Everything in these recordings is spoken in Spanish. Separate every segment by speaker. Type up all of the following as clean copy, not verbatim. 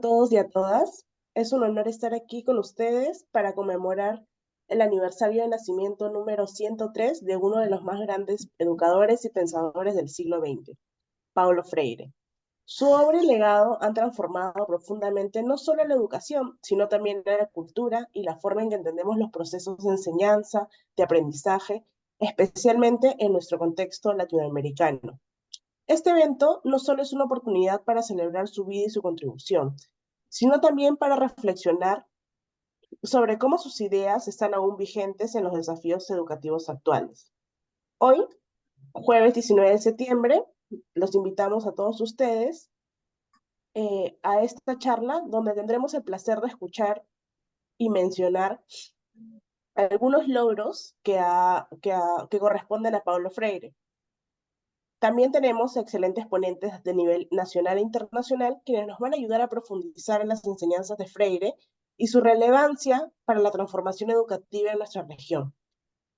Speaker 1: todos y a todas. Es un honor estar aquí con ustedes para conmemorar el aniversario de nacimiento número 103 de uno de los más grandes educadores y pensadores del siglo XX, Paulo Freire. Su obra y legado han transformado profundamente no solo la educación, sino también la cultura y la forma en que entendemos los procesos de enseñanza, de aprendizaje, especialmente en nuestro contexto latinoamericano. Este evento no solo es una oportunidad para celebrar su vida y su contribución, sino también para reflexionar sobre cómo sus ideas están aún vigentes en los desafíos educativos actuales. Hoy, jueves 19 de septiembre, los invitamos a todos ustedes a esta charla donde tendremos el placer de escuchar y mencionar algunos logros que corresponden a Paulo Freire. También tenemos excelentes ponentes de nivel nacional e internacional quienes nos van a ayudar a profundizar en las enseñanzas de Freire y su relevancia para la transformación educativa en nuestra región.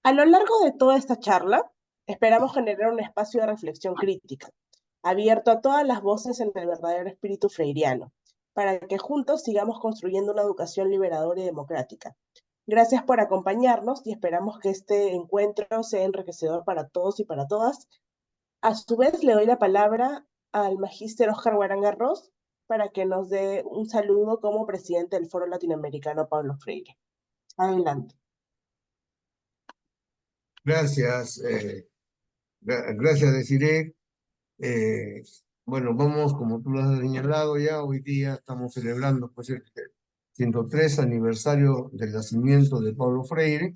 Speaker 1: A lo largo de toda esta charla, esperamos generar un espacio de reflexión crítica, abierto a todas las voces en el verdadero espíritu freiriano, para que juntos sigamos construyendo una educación liberadora y democrática. Gracias por acompañarnos y esperamos que este encuentro sea enriquecedor para todos y para todas. A su vez, le doy la palabra al magíster Oscar Guaranga Ross para que nos dé un saludo como presidente del Foro Latinoamericano Pablo Freire. Adelante.
Speaker 2: Gracias, gracias, Desiree. Eh, bueno, vamos, como tú lo has señalado ya, hoy día estamos celebrando pues, el 103 aniversario del nacimiento de Paulo Freire.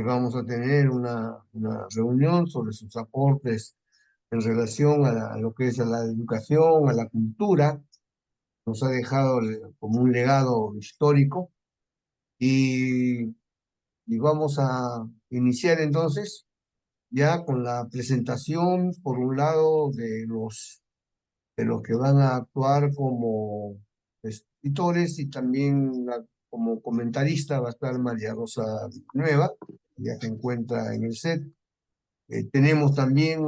Speaker 2: Vamos a tener una reunión sobre sus aportes en relación a lo que es a la educación, a la cultura. Nos ha dejado como un legado histórico y, y vamos a iniciar entonces ya con la presentación, por un lado, de los que van a actuar como escritores y también como comentarista va a estar María Rosa Nueva, ya se encuentra en el set. Tenemos también,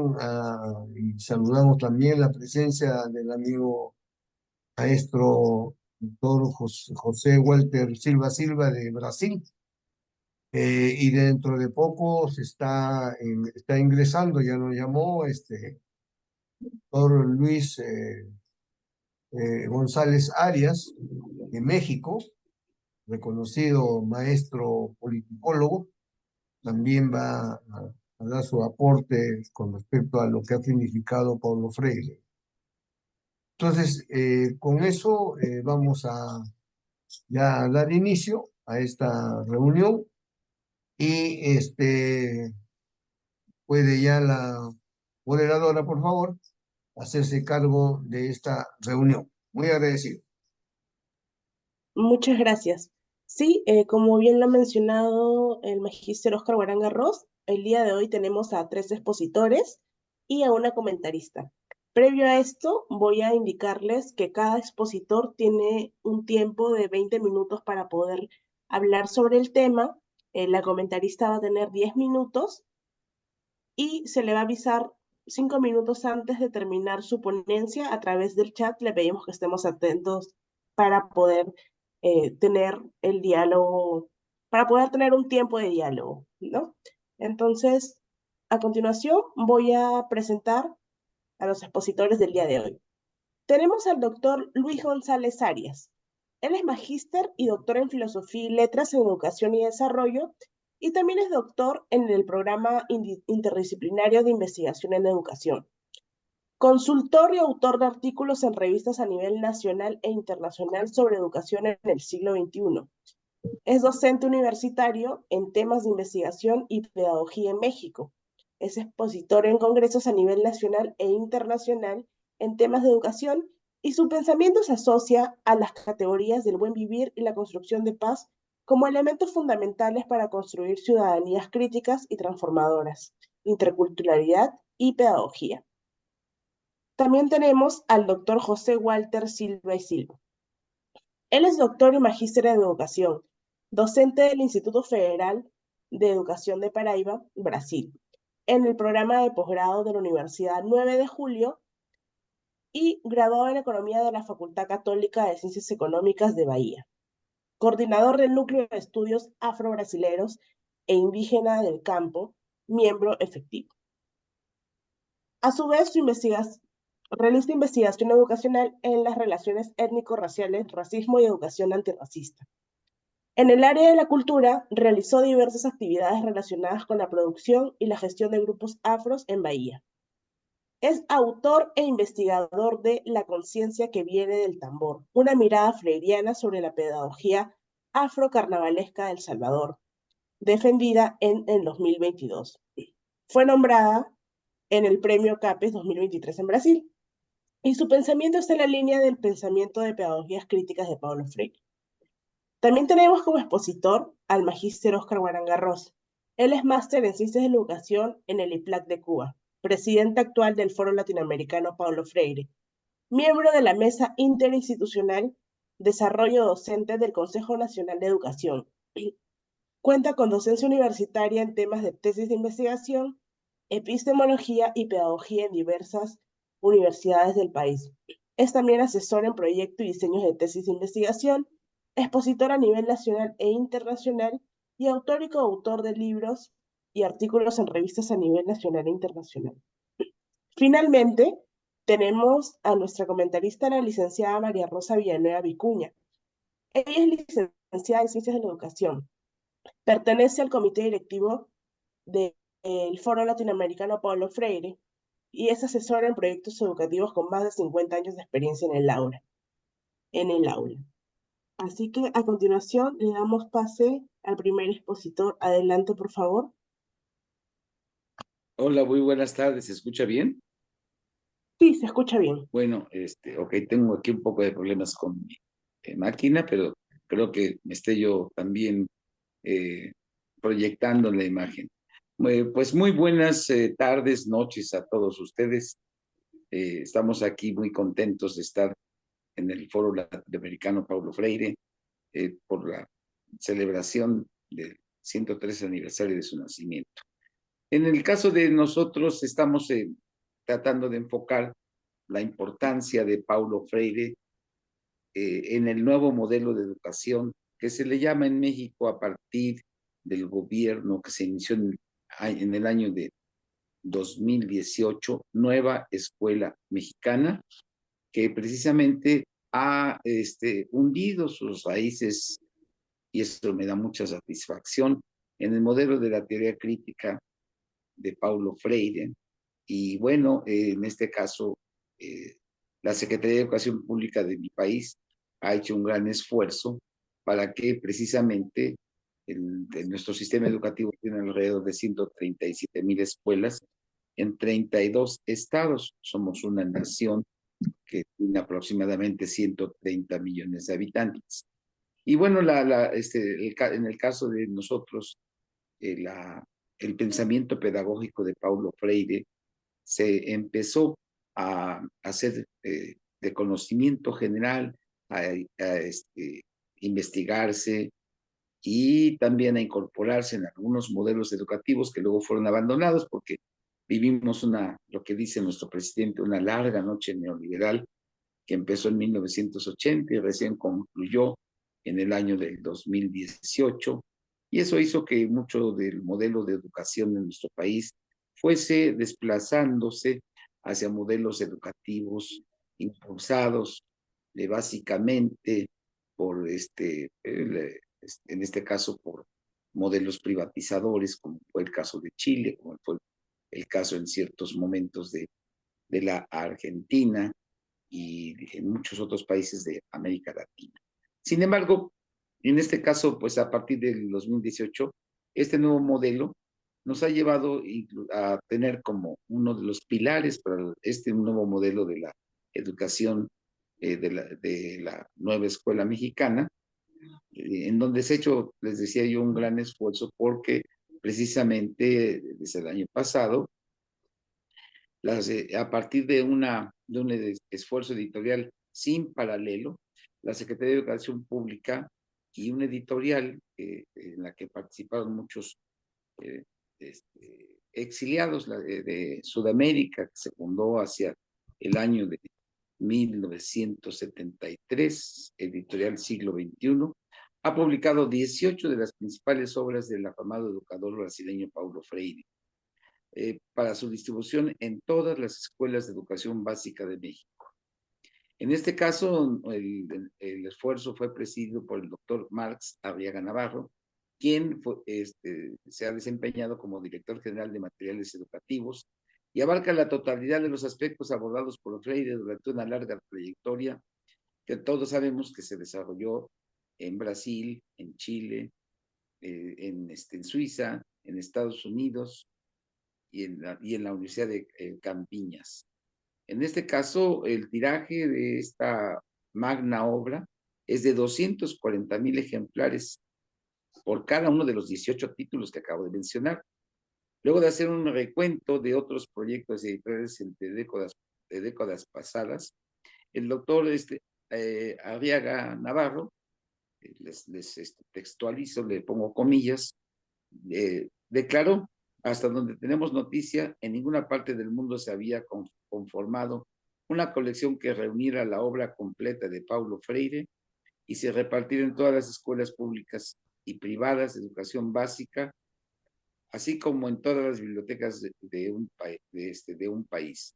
Speaker 2: y saludamos también la presencia del amigo maestro doctor José Walter Silva Silva de Brasil. Y dentro de poco está ingresando, ya nos llamó, doctor Luis González Arias, de México, reconocido maestro politicólogo, también va a dar su aporte con respecto a lo que ha significado Paulo Freire. Entonces, con eso vamos a ya dar inicio a esta reunión y puede ya la moderadora, por favor, hacerse cargo de esta reunión. Muy agradecido.
Speaker 1: Muchas gracias. Sí, como bien lo ha mencionado el magíster Oscar Guaranga Ross, el día de hoy tenemos a 3 expositores y a una comentarista. Previo a esto, voy a indicarles que cada expositor tiene un tiempo de 20 minutos para poder hablar sobre el tema. La comentarista va a tener 10 minutos y se le va a avisar 5 minutos antes de terminar su ponencia a través del chat. Le pedimos que estemos atentos para poder tener el diálogo, para poder tener un tiempo de diálogo, ¿no? Entonces, a continuación voy a presentar a los expositores del día de hoy. Tenemos al doctor Luis González Arias. Él es magíster y doctor en Filosofía y Letras en Educación y Desarrollo y también es doctor en el programa interdisciplinario de investigación en educación. Consultor y autor de artículos en revistas a nivel nacional e internacional sobre educación en el siglo XXI. Es docente universitario en temas de investigación y pedagogía en México. Es expositor en congresos a nivel nacional e internacional en temas de educación y su pensamiento se asocia a las categorías del buen vivir y la construcción de paz como elementos fundamentales para construir ciudadanías críticas y transformadoras, interculturalidad y pedagogía. También tenemos al doctor José Walter Silva y Silva. Él es doctor y magíster en educación, docente del Instituto Federal de Educación de Paraíba, Brasil, en el programa de posgrado de la Universidad 9 de Julio y graduado en Economía de la Facultad Católica de Ciencias Económicas de Bahía. Coordinador del Núcleo de Estudios Afro-Brasileros e Indígena del Campo, miembro efectivo. A su vez, realiza investigación educacional en las relaciones étnico-raciales, racismo y educación antirracista. En el área de la cultura, realizó diversas actividades relacionadas con la producción y la gestión de grupos afros en Bahía. Es autor e investigador de La conciencia que viene del tambor, una mirada freiriana sobre la pedagogía afrocarnavalesca de El Salvador, defendida en el 2022. Fue nombrada en el Premio CAPES 2023 en Brasil, y su pensamiento está en la línea del pensamiento de pedagogías críticas de Paulo Freire. También tenemos como expositor al magíster Óscar Guarangarros. Él es máster en Ciencias de la Educación en el IPLAC de Cuba, presidente actual del Foro Latinoamericano Paulo Freire, miembro de la Mesa Interinstitucional Desarrollo Docente del Consejo Nacional de Educación. Cuenta con docencia universitaria en temas de tesis de investigación, epistemología y pedagogía en diversas universidades del país. Es también asesor en proyectos y diseños de tesis de investigación, expositor a nivel nacional e internacional y autor y coautor de libros y artículos en revistas a nivel nacional e internacional. Finalmente, tenemos a nuestra comentarista, la licenciada María Rosa Villanueva Vicuña. Ella es licenciada en Ciencias de la Educación. Pertenece al comité directivo del Foro Latinoamericano Paulo Freire y es asesora en proyectos educativos con más de 50 años de experiencia en el aula. Así que a continuación le damos pase al primer expositor. Adelante, por favor.
Speaker 3: Hola, muy buenas tardes. ¿Se escucha bien?
Speaker 1: Sí, se escucha bien.
Speaker 3: Bueno, ok, tengo aquí un poco de problemas con mi máquina, pero creo que me esté yo también eh, proyectando la imagen. Pues muy buenas tardes, noches a todos ustedes. Estamos aquí muy contentos de estar en el Foro Latinoamericano Paulo Freire por la celebración del 103 aniversario de su nacimiento. En el caso de nosotros, estamos tratando de enfocar la importancia de Paulo Freire en el nuevo modelo de educación que se le llama en México a partir del gobierno que se inició en el año de 2018, Nueva Escuela Mexicana, que precisamente ha hundido sus raíces, y esto me da mucha satisfacción, en el modelo de la teoría crítica de Paulo Freire. Y bueno, en este caso, la Secretaría de Educación Pública de mi país ha hecho un gran esfuerzo para que precisamente nuestro sistema educativo tiene alrededor de 137,000 escuelas en 32 estados. Somos una nación que tiene aproximadamente 130 millones de habitantes. Y bueno, en el caso de nosotros, eh, la, el pensamiento pedagógico de Paulo Freire se empezó a hacer de conocimiento general, a investigarse y también a incorporarse en algunos modelos educativos que luego fueron abandonados porque vivimos lo que dice nuestro presidente, una larga noche neoliberal que empezó en 1980 y recién concluyó en el año del 2018. Y eso hizo que mucho del modelo de educación en nuestro país fuese desplazándose hacia modelos educativos impulsados básicamente por en este caso por modelos privatizadores, como fue el caso de Chile, como fue el caso en ciertos momentos de la Argentina y en muchos otros países de América Latina. Sin embargo, en este caso, pues a partir del 2018, este nuevo modelo nos ha llevado a tener como uno de los pilares para este nuevo modelo de la educación de la nueva escuela mexicana, en donde se ha hecho, les decía yo, un gran esfuerzo porque precisamente desde el año pasado a partir de un esfuerzo editorial sin paralelo, la Secretaría de Educación Pública y una editorial en la que participaron muchos eh, exiliados de Sudamérica, que se fundó hacia el año de 1973, editorial Siglo XXI, ha publicado 18 de las principales obras del afamado educador brasileño Paulo Freire, para su distribución en todas las escuelas de educación básica de México. En este caso, el esfuerzo fue presidido por el doctor Marx Arriaga Navarro, quien se ha desempeñado como director general de materiales educativos y abarca la totalidad de los aspectos abordados por Freire durante una larga trayectoria que todos sabemos que se desarrolló en Brasil, en Chile, en Suiza, en Estados Unidos y en la Universidad de Campiñas. En este caso, el tiraje de esta magna obra es de 240,000 ejemplares por cada uno de los 18 títulos que acabo de mencionar. Luego de hacer un recuento de otros proyectos editoriales de décadas pasadas, el doctor Arriaga Navarro, les textualizo, le pongo comillas, declaró: hasta donde tenemos noticia, en ninguna parte del mundo se había conformado una colección que reuniera la obra completa de Paulo Freire y se repartiera en todas las escuelas públicas y privadas de educación básica, así como en todas las bibliotecas de un país.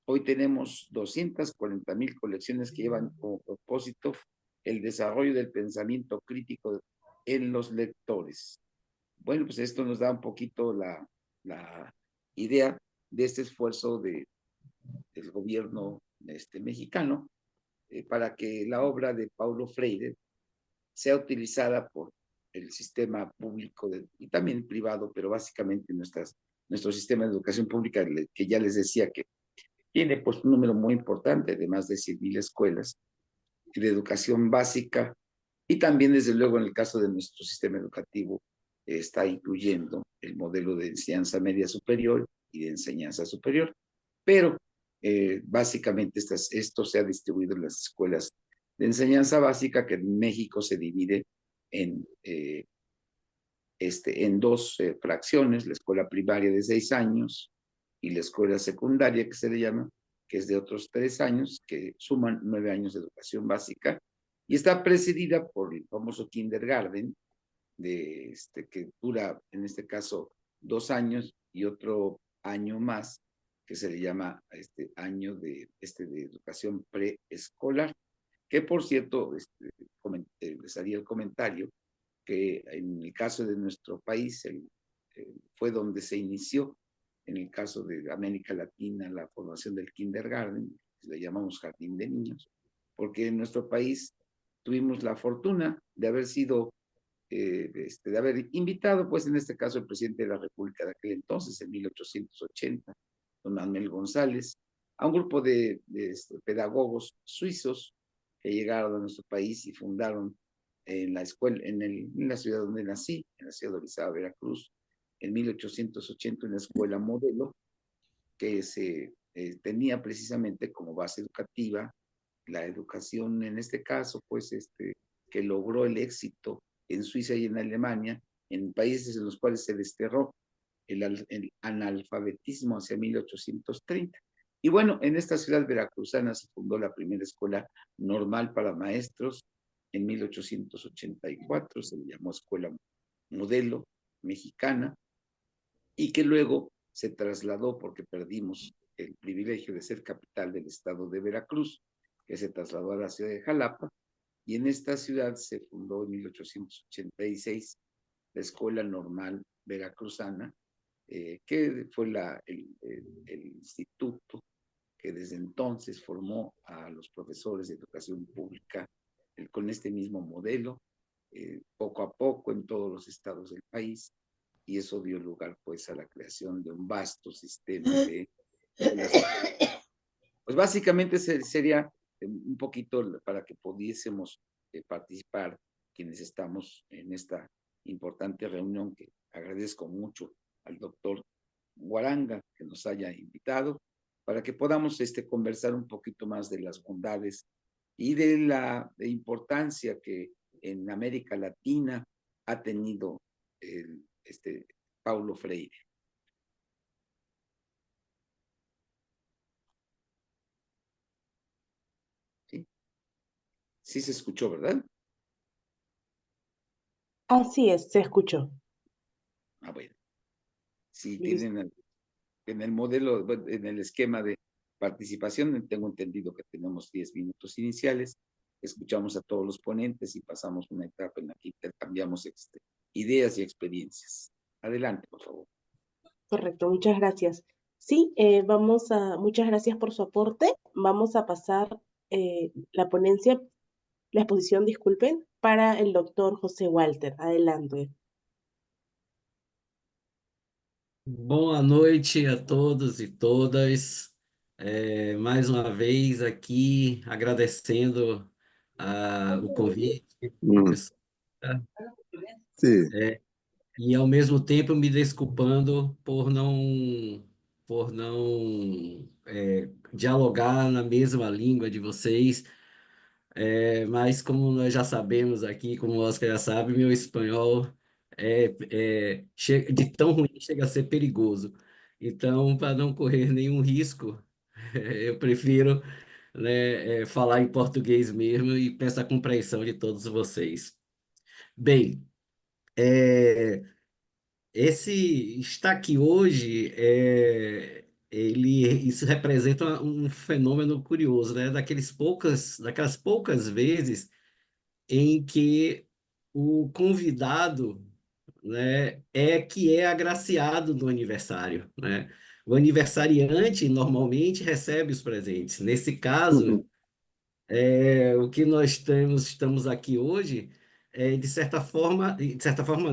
Speaker 3: Hoy tenemos 240,000 colecciones que llevan como propósito el desarrollo del pensamiento crítico en los lectores. Bueno, pues esto nos da un poquito la idea de este esfuerzo del gobierno mexicano para que la obra de Paulo Freire sea utilizada por el sistema público y también privado, pero básicamente nuestro sistema de educación pública, que ya les decía que tiene pues un número muy importante de más de 100,000 escuelas de educación básica, y también desde luego en el caso de nuestro sistema educativo está incluyendo el modelo de enseñanza media superior y de enseñanza superior, pero básicamente esto se ha distribuido en las escuelas de enseñanza básica, que en México se divide en dos fracciones: la escuela primaria de 6 años y la escuela secundaria, que se le llama, que es de otros 3 años, que suman 9 años de educación básica, y está presidida por el famoso kindergarten, que dura, en este caso, 2 años y otro año más, que se le llama año de educación preescolar, que por cierto, les haría el comentario que en el caso de nuestro país fue donde se inició, en el caso de América Latina, la formación del kindergarten, le llamamos jardín de niños, porque en nuestro país tuvimos la fortuna de haber sido, de haber invitado, pues en este caso, el presidente de la República de aquel entonces, en 1880, don Manuel González, a un grupo de pedagogos suizos que llegaron a nuestro país y fundaron en la escuela, en la ciudad donde nací, en la ciudad de Orizaba, Veracruz, en 1880, una escuela modelo que tenía precisamente como base educativa la educación, en este caso, pues, que logró el éxito en Suiza y en Alemania, en países en los cuales se desterró el analfabetismo hacia 1830. Y bueno, en esta ciudad veracruzana se fundó la primera escuela normal para maestros en 1884, se le llamó Escuela Modelo Mexicana, y que luego se trasladó, porque perdimos el privilegio de ser capital del estado de Veracruz, que se trasladó a la ciudad de Jalapa, y en esta ciudad se fundó en 1886 la Escuela Normal Veracruzana, que fue el instituto que desde entonces formó a los profesores de educación pública con este mismo modelo, poco a poco en todos los estados del país, y eso dio lugar pues a la creación de un vasto sistema de escuelas. Pues básicamente sería un poquito para que pudiésemos participar quienes estamos en esta importante reunión, que agradezco mucho al doctor Guaranga que nos haya invitado, para que podamos conversar un poquito más de las bondades y de la importancia que en América Latina ha tenido Paulo Freire. Sí se escuchó, ¿verdad?
Speaker 1: Así es, se escuchó.
Speaker 3: Ah, bueno. Si
Speaker 1: Listo.
Speaker 3: tienen en el modelo, bueno, en el esquema de participación, tengo entendido que tenemos 10 minutos iniciales, escuchamos a todos los ponentes y pasamos una etapa en la que intercambiamos ideas y experiencias. Adelante, por favor.
Speaker 1: Correcto, muchas gracias. Sí, muchas gracias por su aporte. Vamos a pasar la exposición, disculpen, para el doctor José Walter. Adelante.
Speaker 4: Boa noite a todos e todas. Mais uma vez aqui agradecendo o convite,
Speaker 2: Mm,
Speaker 4: professor,
Speaker 2: sí.
Speaker 4: e ao mesmo tempo me desculpando por não dialogar na mesma língua de vocês. Mas como nós já sabemos aqui, como o Oscar já sabe, meu espanhol de tão ruim chega a ser perigoso. Então, para não correr nenhum risco, eu prefiro, né, falar em português mesmo e peço a compreensão de todos vocês. Bem, é, esse está aqui hoje, isso representa um fenômeno curioso, né? Daquelas poucas vezes em que o convidado, né, é agraciado no aniversário, né? O aniversariante normalmente recebe os presentes. Nesse caso,
Speaker 2: Ujú.
Speaker 4: o que nós estamos aqui hoje de certa forma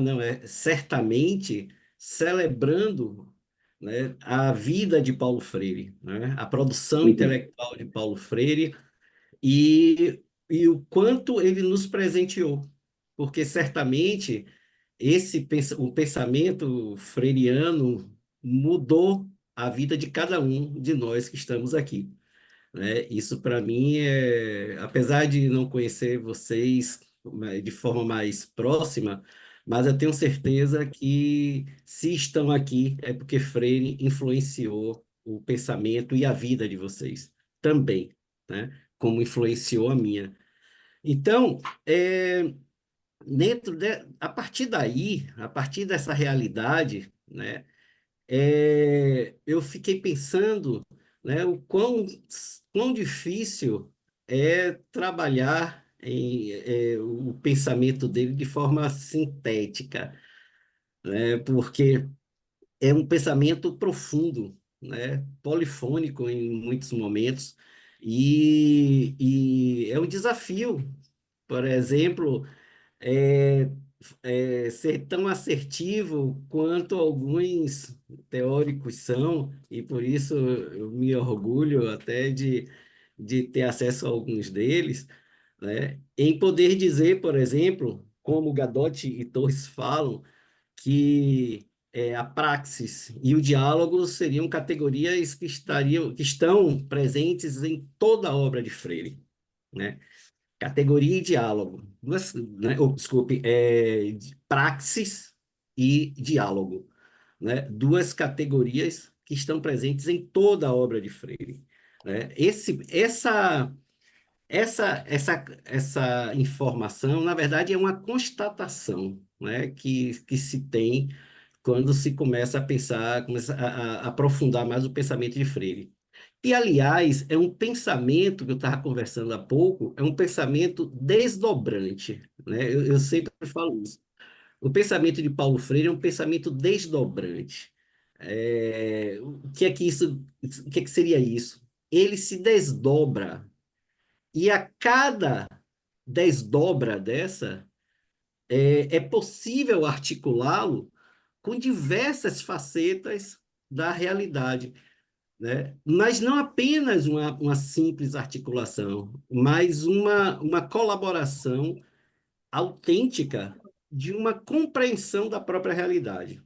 Speaker 4: não, certamente celebrando, né, a vida de Paulo Freire, né? A produção
Speaker 2: Ujú.
Speaker 4: intelectual de Paulo Freire e o quanto ele nos presenteou, porque certamente o pensamento freiriano mudou a vida de cada um de nós que estamos aqui, né? Isso para mim apesar de não conhecer vocês de forma mais próxima, mas eu tenho certeza que se estão aqui é porque Freire influenciou o pensamento e a vida de vocês também, né? Como influenciou a minha. Então, a partir daí, a partir dessa realidade, né, eu fiquei pensando, né, quão difícil é trabalhar o pensamento dele de forma sintética, né, porque é um pensamento profundo, né, polifônico em muitos momentos, e é um desafio. Por exemplo, é, ser tão assertivo quanto alguns teóricos são, e por isso eu me orgulho até de ter acesso a alguns deles, né? Em poder dizer, por exemplo, como Gadotti e Torres falam, que a praxis e o diálogo seriam categorias que estão presentes em toda a obra de Freire, né? Categoria e diálogo. Desculpe, praxis e diálogo, né? Duas categorias que estão presentes em toda a obra de Freire, né? Essa informação, na verdade, é uma constatação, né? Que se tem quando se começa a pensar, começa a aprofundar mais o pensamento de Freire. E, aliás, é um pensamento que eu estava conversando há pouco, é um pensamento desdobrante, né? Eu sempre falo isso. O pensamento de Paulo Freire é um pensamento desdobrante. O que é que seria isso? Ele se desdobra, e a cada desdobra dessa, é possível articulá-lo com diversas facetas da realidade, né? Mas não apenas uma simples articulação, mas uma colaboração autêntica de uma compreensão da própria realidade.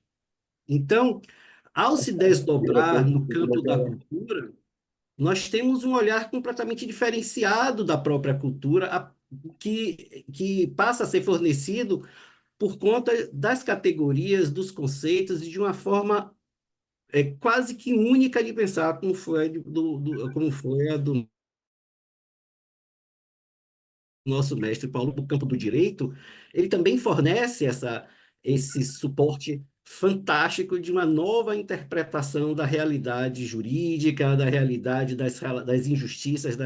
Speaker 4: Então, ao se desdobrar no campo da cultura, nós temos um olhar completamente diferenciado da própria cultura, que passa a ser fornecido por conta das categorias, dos conceitos e de uma forma quase que única de pensar, como foi a do nosso mestre Paulo, no campo do direito, ele também fornece esse suporte fantástico de uma nova interpretação da realidade jurídica, da realidade das injustiças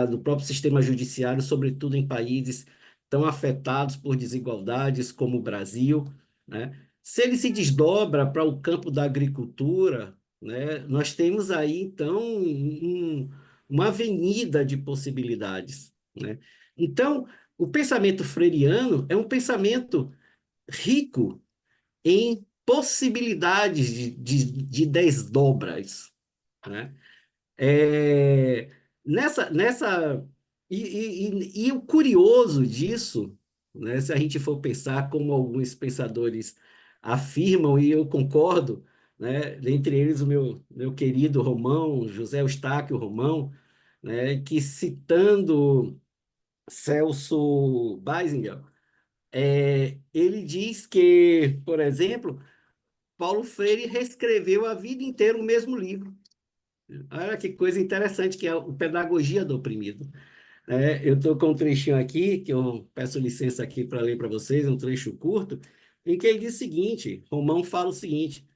Speaker 4: do próprio sistema judiciário, sobretudo em países tão afetados por desigualdades como o Brasil, né? Se ele se desdobra para o campo da agricultura, né, nós temos aí, então, uma avenida de possibilidades, né? Então, o pensamento freiriano é um pensamento rico em possibilidades de desdobras, né? É, e o curioso disso, né, se a gente for pensar como alguns pensadores afirmam, e eu concordo, né, entre eles o meu querido Romão, José Eustáquio Romão, né, que citando Celso Basinger, ele diz que, por exemplo, Paulo Freire reescreveu a vida inteira o mesmo livro. Olha que coisa interessante que é o Pedagogia do Oprimido. Eu estou com um trechinho aqui, que eu peço licença aqui para ler para vocês, um trecho curto, em que ele diz o seguinte, Romão fala o seguinte,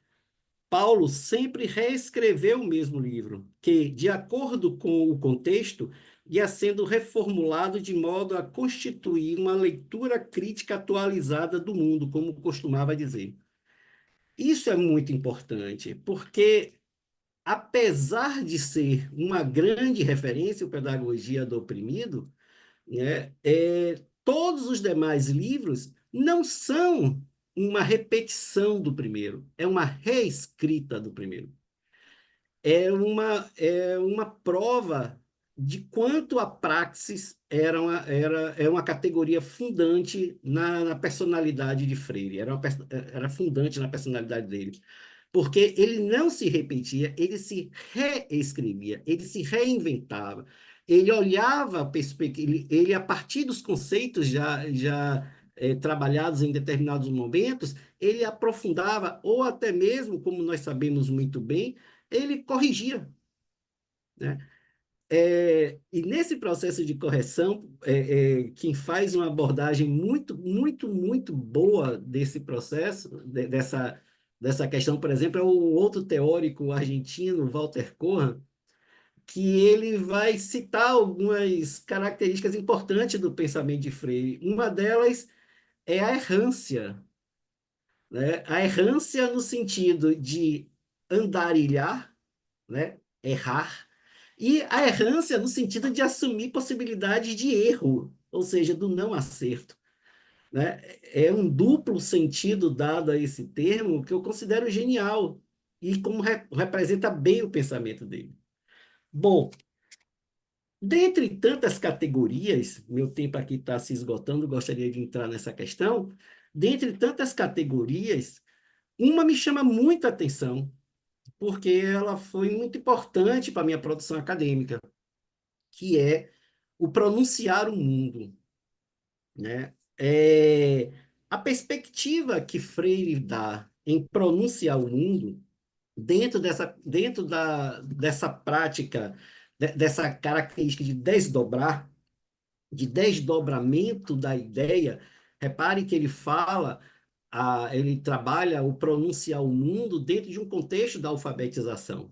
Speaker 4: Paulo sempre reescreveu o mesmo livro, que, de acordo com o contexto, ia sendo reformulado de modo a constituir uma leitura crítica atualizada do mundo, como costumava dizer. Isso é muito importante, porque apesar de ser uma grande referência, a Pedagogia do Oprimido, né, todos os demais livros não são uma repetição do primeiro, é uma reescrita do primeiro. É uma prova de quanto a praxis é uma categoria fundante na personalidade de Freire, era fundante na personalidade dele. Porque ele não se repetia, ele se reescrevia, ele se reinventava. Ele olhava a perspectiva, ele, a partir dos conceitos já trabalhados em determinados momentos, ele aprofundava, ou até mesmo, como nós sabemos muito bem, ele corrigia, né? E nesse processo de correção, quem faz uma abordagem muito, muito, muito boa desse processo, dessa questão, por exemplo, é o outro teórico argentino, Walter Corran, que ele vai citar algumas características importantes do pensamento de Freire. Uma delas é a errância, né? A errância no sentido de andarilhar, né? Errar, e a errância no sentido de assumir possibilidades de erro, ou seja, do não acerto, né? É um duplo sentido dado a esse termo que eu considero genial e como representa bem o pensamento dele. Bom, dentre tantas categorias, meu tempo aqui está se esgotando, gostaria de entrar nessa questão. Dentre tantas categorias, uma me chama muita atenção, porque ela foi muito importante para a minha produção acadêmica, que é o pronunciar o mundo, né? A perspectiva que Freire dá em pronunciar o mundo, dessa prática, dessa característica de desdobrar, de desdobramento da ideia, repare que ele fala, ele trabalha o pronunciar o mundo dentro de um contexto da alfabetização,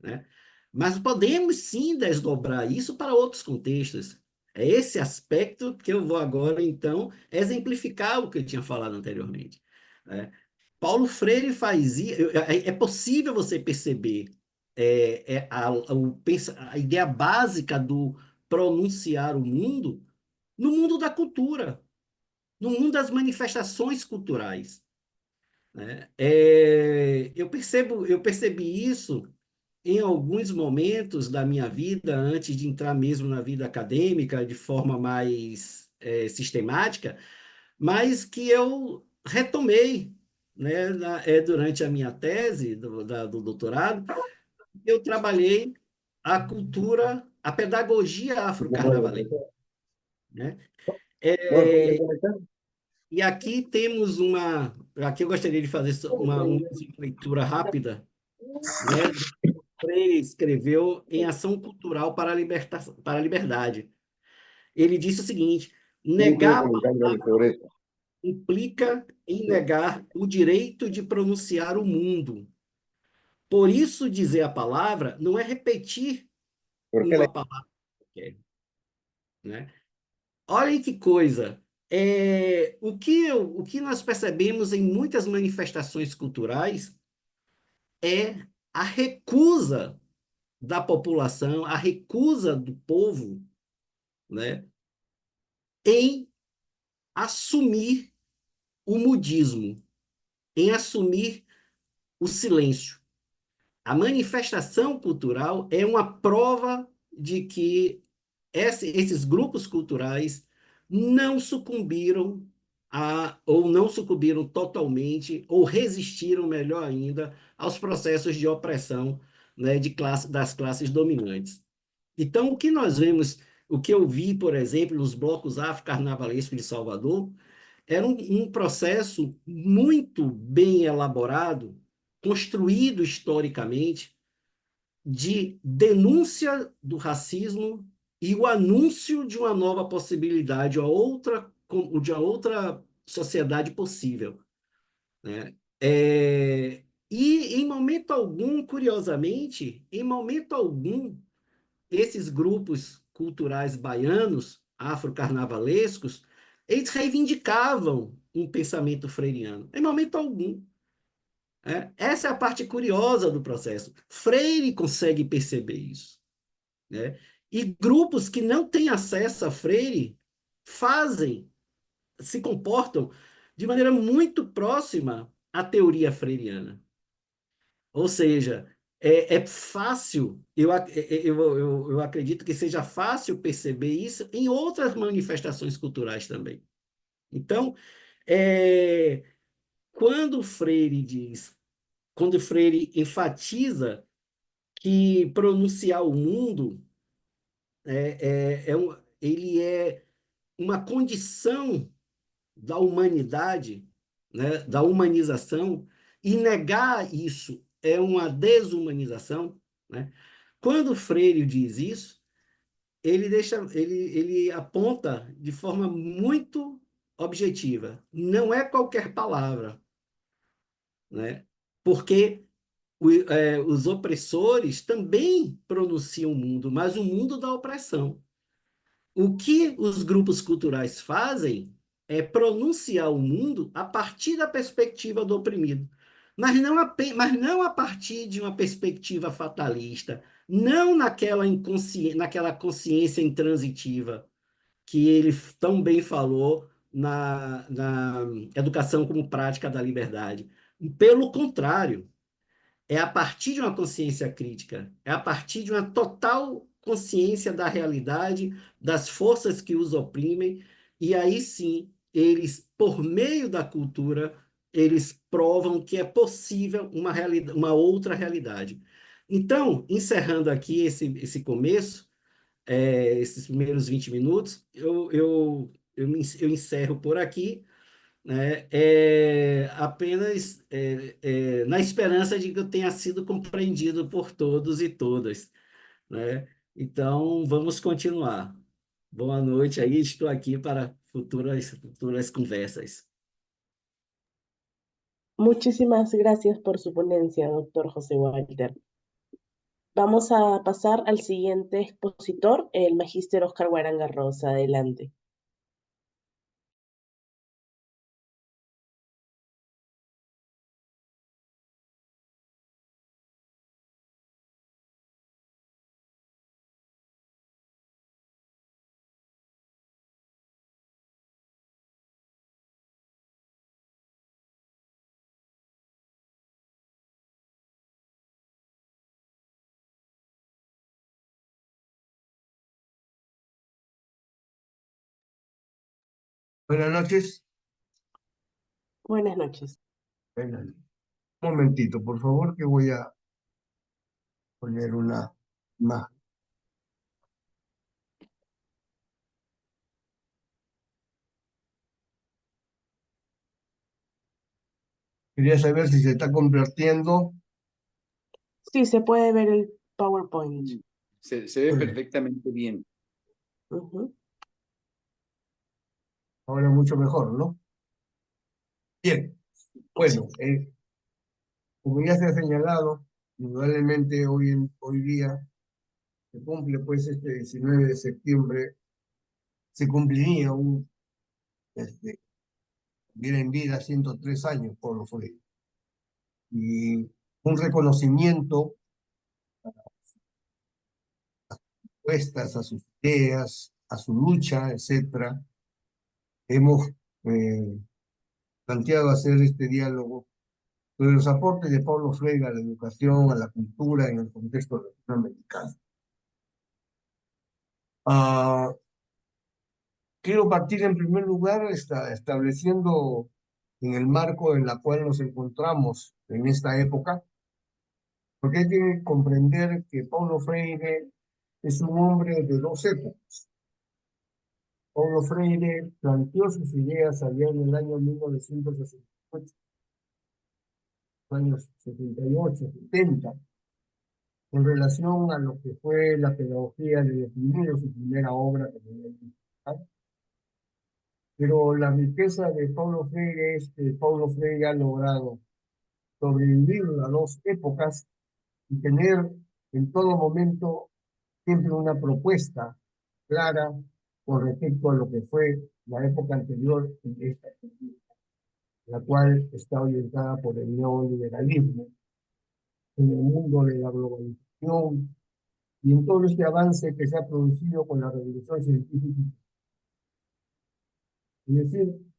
Speaker 4: né? Mas podemos sim desdobrar isso para outros contextos. É esse aspecto que eu vou agora, então, exemplificar o que eu tinha falado anteriormente, né? Paulo Freire é possível você perceber a ideia básica do pronunciar o mundo no mundo da cultura, no mundo das manifestações culturais, né? Eu percebi isso em alguns momentos da minha vida, antes de entrar mesmo na vida acadêmica de forma mais sistemática, mas que eu retomei, né, durante a minha tese do doutorado, eu trabalhei a cultura, a pedagogia afro-carnavalesca, né? É, E aqui temos aqui eu gostaria de fazer uma leitura rápida, né? Freire escreveu em Ação Cultural para a Liberdade. Ele disse o seguinte:
Speaker 3: Yo quiero
Speaker 4: negar a
Speaker 3: comentar algo
Speaker 4: palavra
Speaker 3: sobre eso.
Speaker 4: implica em negar o direito de pronunciar o mundo. Por isso, dizer a palavra não é repetir
Speaker 3: Porque la
Speaker 4: uma palavra qualquer, né? Olha que coisa. O que nós percebemos em muitas manifestações culturais é a recusa da população, a recusa do povo, né, em assumir o mudismo, em assumir o silêncio. A manifestação cultural é uma prova de que esses grupos culturais não sucumbiram ou não sucumbiram totalmente, ou resistiram, melhor ainda, aos processos de opressão, né, das classes dominantes. Então, o que nós vemos, o que eu vi, por exemplo, nos blocos afro-carnavalescos de Salvador, era um processo muito bem elaborado, construído historicamente, de denúncia do racismo e o anúncio de uma nova possibilidade, de uma outra sociedade possível, né? E em momento algum, curiosamente, em momento algum, esses grupos culturais baianos, afro-carnavalescos, eles reivindicavam um pensamento freiriano, em momento algum. Essa é a parte curiosa do processo. Freire consegue perceber isso, né? E grupos que não têm acesso a Freire se comportam de maneira muito próxima à teoria freiriana. Ou seja, é fácil, eu acredito que seja fácil perceber isso em outras manifestações culturais também. Então, é, quando Freire diz, quando Freire enfatiza que pronunciar o mundo ele é uma condição da humanidade, né, da humanização, e negar isso é uma desumanização, né? Quando Freire diz isso, ele aponta de forma muito objetiva. Não é qualquer palavra, né? Porque os opressores também pronunciam o mundo, mas o mundo da opressão. O que os grupos culturais fazem é pronunciar o mundo a partir da perspectiva do oprimido, mas não a partir de uma perspectiva fatalista, não naquela consciência intransitiva que ele tão bem falou na educação como prática da liberdade. Pelo contrário, é a partir de uma consciência crítica, é a partir de uma total consciência da realidade, das forças que os oprimem, e aí sim, eles, por meio da cultura, eles provam que é possível uma outra realidade. Então, encerrando aqui esse começo, esses primeiros 20 minutos, eu encerro por aqui, né? Apenas na esperança de que eu tenha sido compreendido por todos e todas, né? Então, vamos continuar. Boa noite aí, estou aqui para futuras conversas.
Speaker 1: Muchísimas gracias por su ponencia, doctor José Walter. Vamos a pasar al siguiente expositor, el magíster Oscar Guaranga Rosa. Adelante.
Speaker 2: Buenas noches.
Speaker 1: Buenas noches.
Speaker 2: Buenas noches. Un momentito, por favor, que voy a poner una más. Quería saber si se está convirtiendo.
Speaker 1: Sí, se puede ver el PowerPoint.
Speaker 3: Se ve perfectamente bien.
Speaker 1: Ujú.
Speaker 2: ahora mucho mejor, ¿no? Bien, bueno, como ya se ha señalado, indudablemente hoy día se cumple, pues este 19 de septiembre, se cumpliría bien en vida 103 años, Pablo Freire, y un reconocimiento puestas a sus ideas, a su lucha, etcétera. Hemos eh, planteado hacer este diálogo sobre los aportes de Paulo Freire a la educación, a la cultura en el contexto latinoamericano. Ah, quiero partir en primer lugar estableciendo en el marco en el cual nos encontramos en esta época, porque hay que comprender que Paulo Freire es un hombre de dos épocas. Paulo Freire planteó sus ideas allá en el año 1968, años 78, 70, en relación a lo que fue la pedagogía de definir su primera obra que tenía que publicar. Pero la riqueza de Paulo Freire es que Paulo Freire ha logrado sobrevivir a dos épocas y tener en todo momento siempre una propuesta clara con respecto a lo que fue la época anterior en esta época, la cual está orientada por el neoliberalismo en el mundo de la globalización y en todo este avance que se ha producido con la revolución científica. Es decir,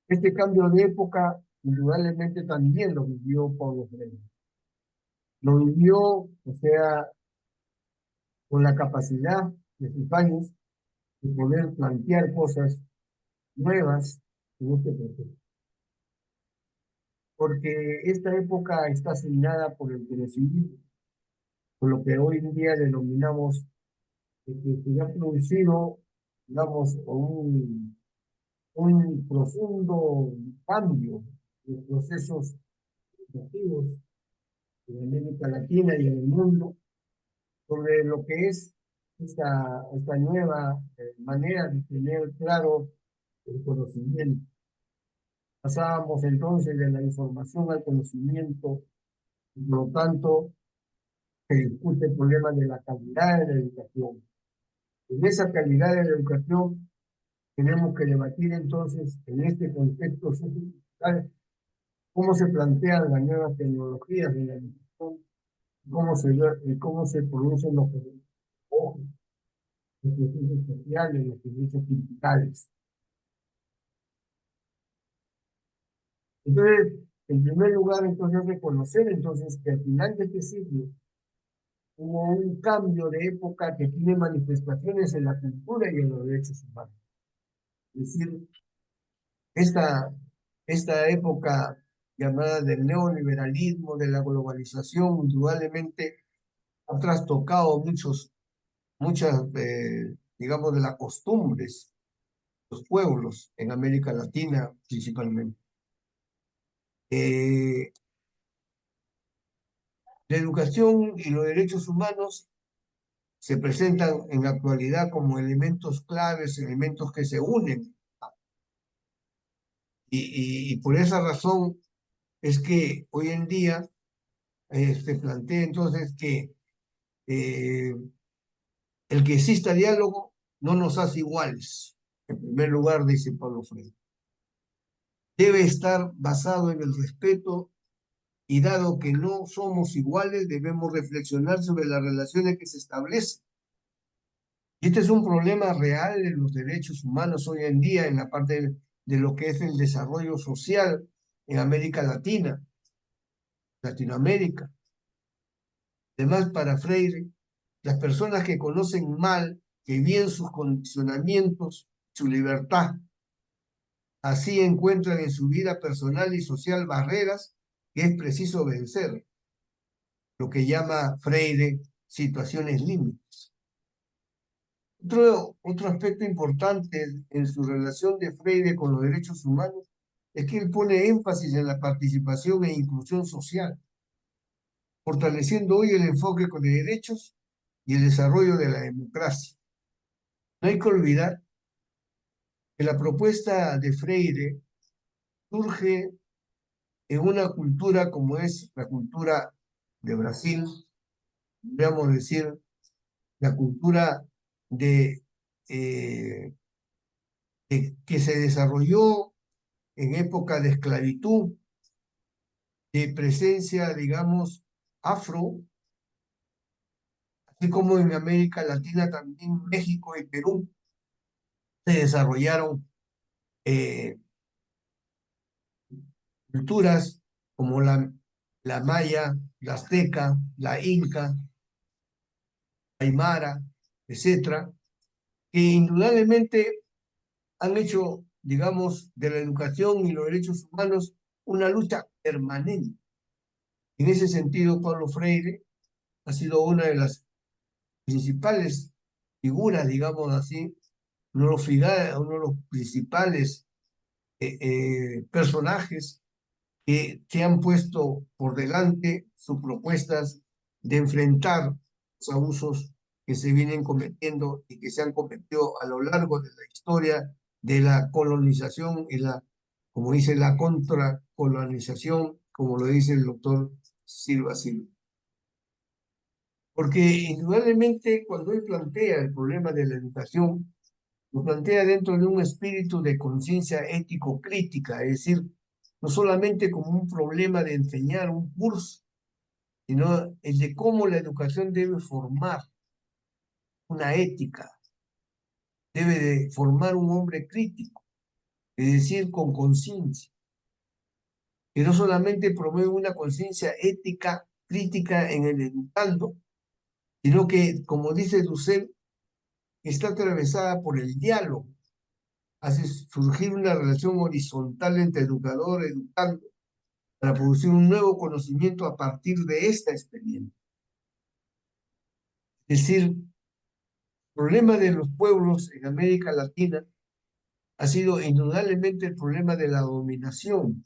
Speaker 2: este cambio de época indudablemente también lo vivió Paulo Freire. Lo vivió, o sea, con la capacidad de sus años de poder plantear cosas nuevas en este proceso. Porque esta época está asignada por el conocimiento, por lo que hoy en día denominamos que se ha producido, digamos, un profundo cambio de procesos educativos en América Latina y en el mundo sobre lo que es esta nueva manera de tener claro el conocimiento. Pasábamos entonces de la información al conocimiento, y por lo tanto se discute el problema de la calidad de la educación. En esa calidad de la educación tenemos que debatir entonces en este contexto social cómo se plantean las nuevas tecnologías de la educación, cómo se producen los procesos sociales, los procesos digitales. Entonces, en primer lugar, entonces reconocer entonces que al final de este siglo hubo un cambio de época que tiene manifestaciones en la cultura y en los derechos humanos. Es decir, esta, esta época llamada del neoliberalismo, de la globalización, indudablemente ha trastocado muchas, digamos, de las costumbres de los pueblos en América Latina principalmente. La educación y los derechos humanos se presentan en la actualidad como elementos claves, elementos que se unen. Y por esa razón es que hoy en día se plantea entonces que eh, el que exista diálogo no nos hace iguales. En primer lugar, dice Pablo Freire. Debe estar basado en el respeto y dado que no somos iguales, debemos reflexionar sobre las relaciones que se establecen. Y este es un problema real de los derechos humanos hoy en día en la parte de lo que es el desarrollo social en América Latina, Latinoamérica. Además, para Freire, las personas que conocen mal, que bien sus condicionamientos, su libertad, así encuentran en su vida personal y social barreras que es preciso vencer, lo que llama Freire situaciones límites. Otro aspecto importante en su relación de Freire con los derechos humanos es que él pone énfasis en la participación e inclusión social, fortaleciendo hoy el enfoque con los derechos y el desarrollo de la democracia. No hay que olvidar que la propuesta de Freire surge en una cultura como es la cultura de Brasil, podríamos decir, la cultura de, eh, que se desarrolló en época de esclavitud, de presencia, digamos, afro, así como en América Latina también México y Perú se desarrollaron eh, culturas como la maya, la azteca, la inca, aymara, etcétera, que indudablemente han hecho, digamos, de la educación y los derechos humanos una lucha permanente. En ese sentido, Pablo Freire ha sido una de las principales figuras, digamos así, uno de los principales personajes que se han puesto por delante sus propuestas de enfrentar los abusos que se vienen cometiendo y que se han cometido a lo largo de la historia de la colonización y la, como dice, la contracolonización, como lo dice el doctor Silva Silva. Porque indudablemente cuando él plantea el problema de la educación, lo plantea dentro de un espíritu de conciencia ético-crítica, es decir, no solamente como un problema de enseñar un curso, sino el de cómo la educación debe formar una ética, debe de formar un hombre crítico, es decir, con conciencia, que no solamente promueve una conciencia ética crítica en el educando, sino que, como dice Dussel, está atravesada por el diálogo, hace surgir una relación horizontal entre educador y educando para producir un nuevo conocimiento a partir de esta experiencia. Es decir, el problema de los pueblos en América Latina ha sido indudablemente el problema de la dominación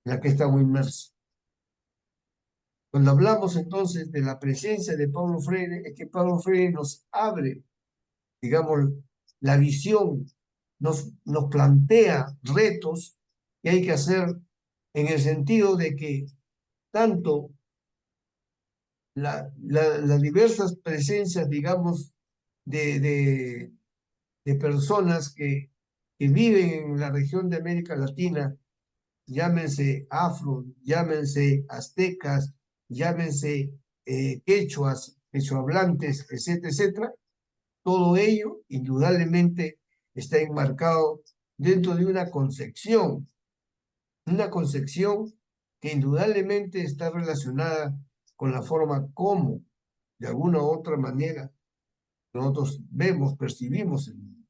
Speaker 2: en la que estamos inmersos. Cuando hablamos entonces de la presencia de Pablo Freire, es que Pablo Freire nos abre, digamos, la visión, nos plantea retos que hay que hacer en el sentido de que tanto las diversas presencias, digamos, de personas que viven en la región de América Latina, llámense afro, llámense aztecas, llámense quechuas, quechohablantes, etcétera, etcétera, todo ello indudablemente está enmarcado dentro de una concepción que indudablemente está relacionada con la forma como, de alguna u otra manera, nosotros vemos, percibimos el mundo.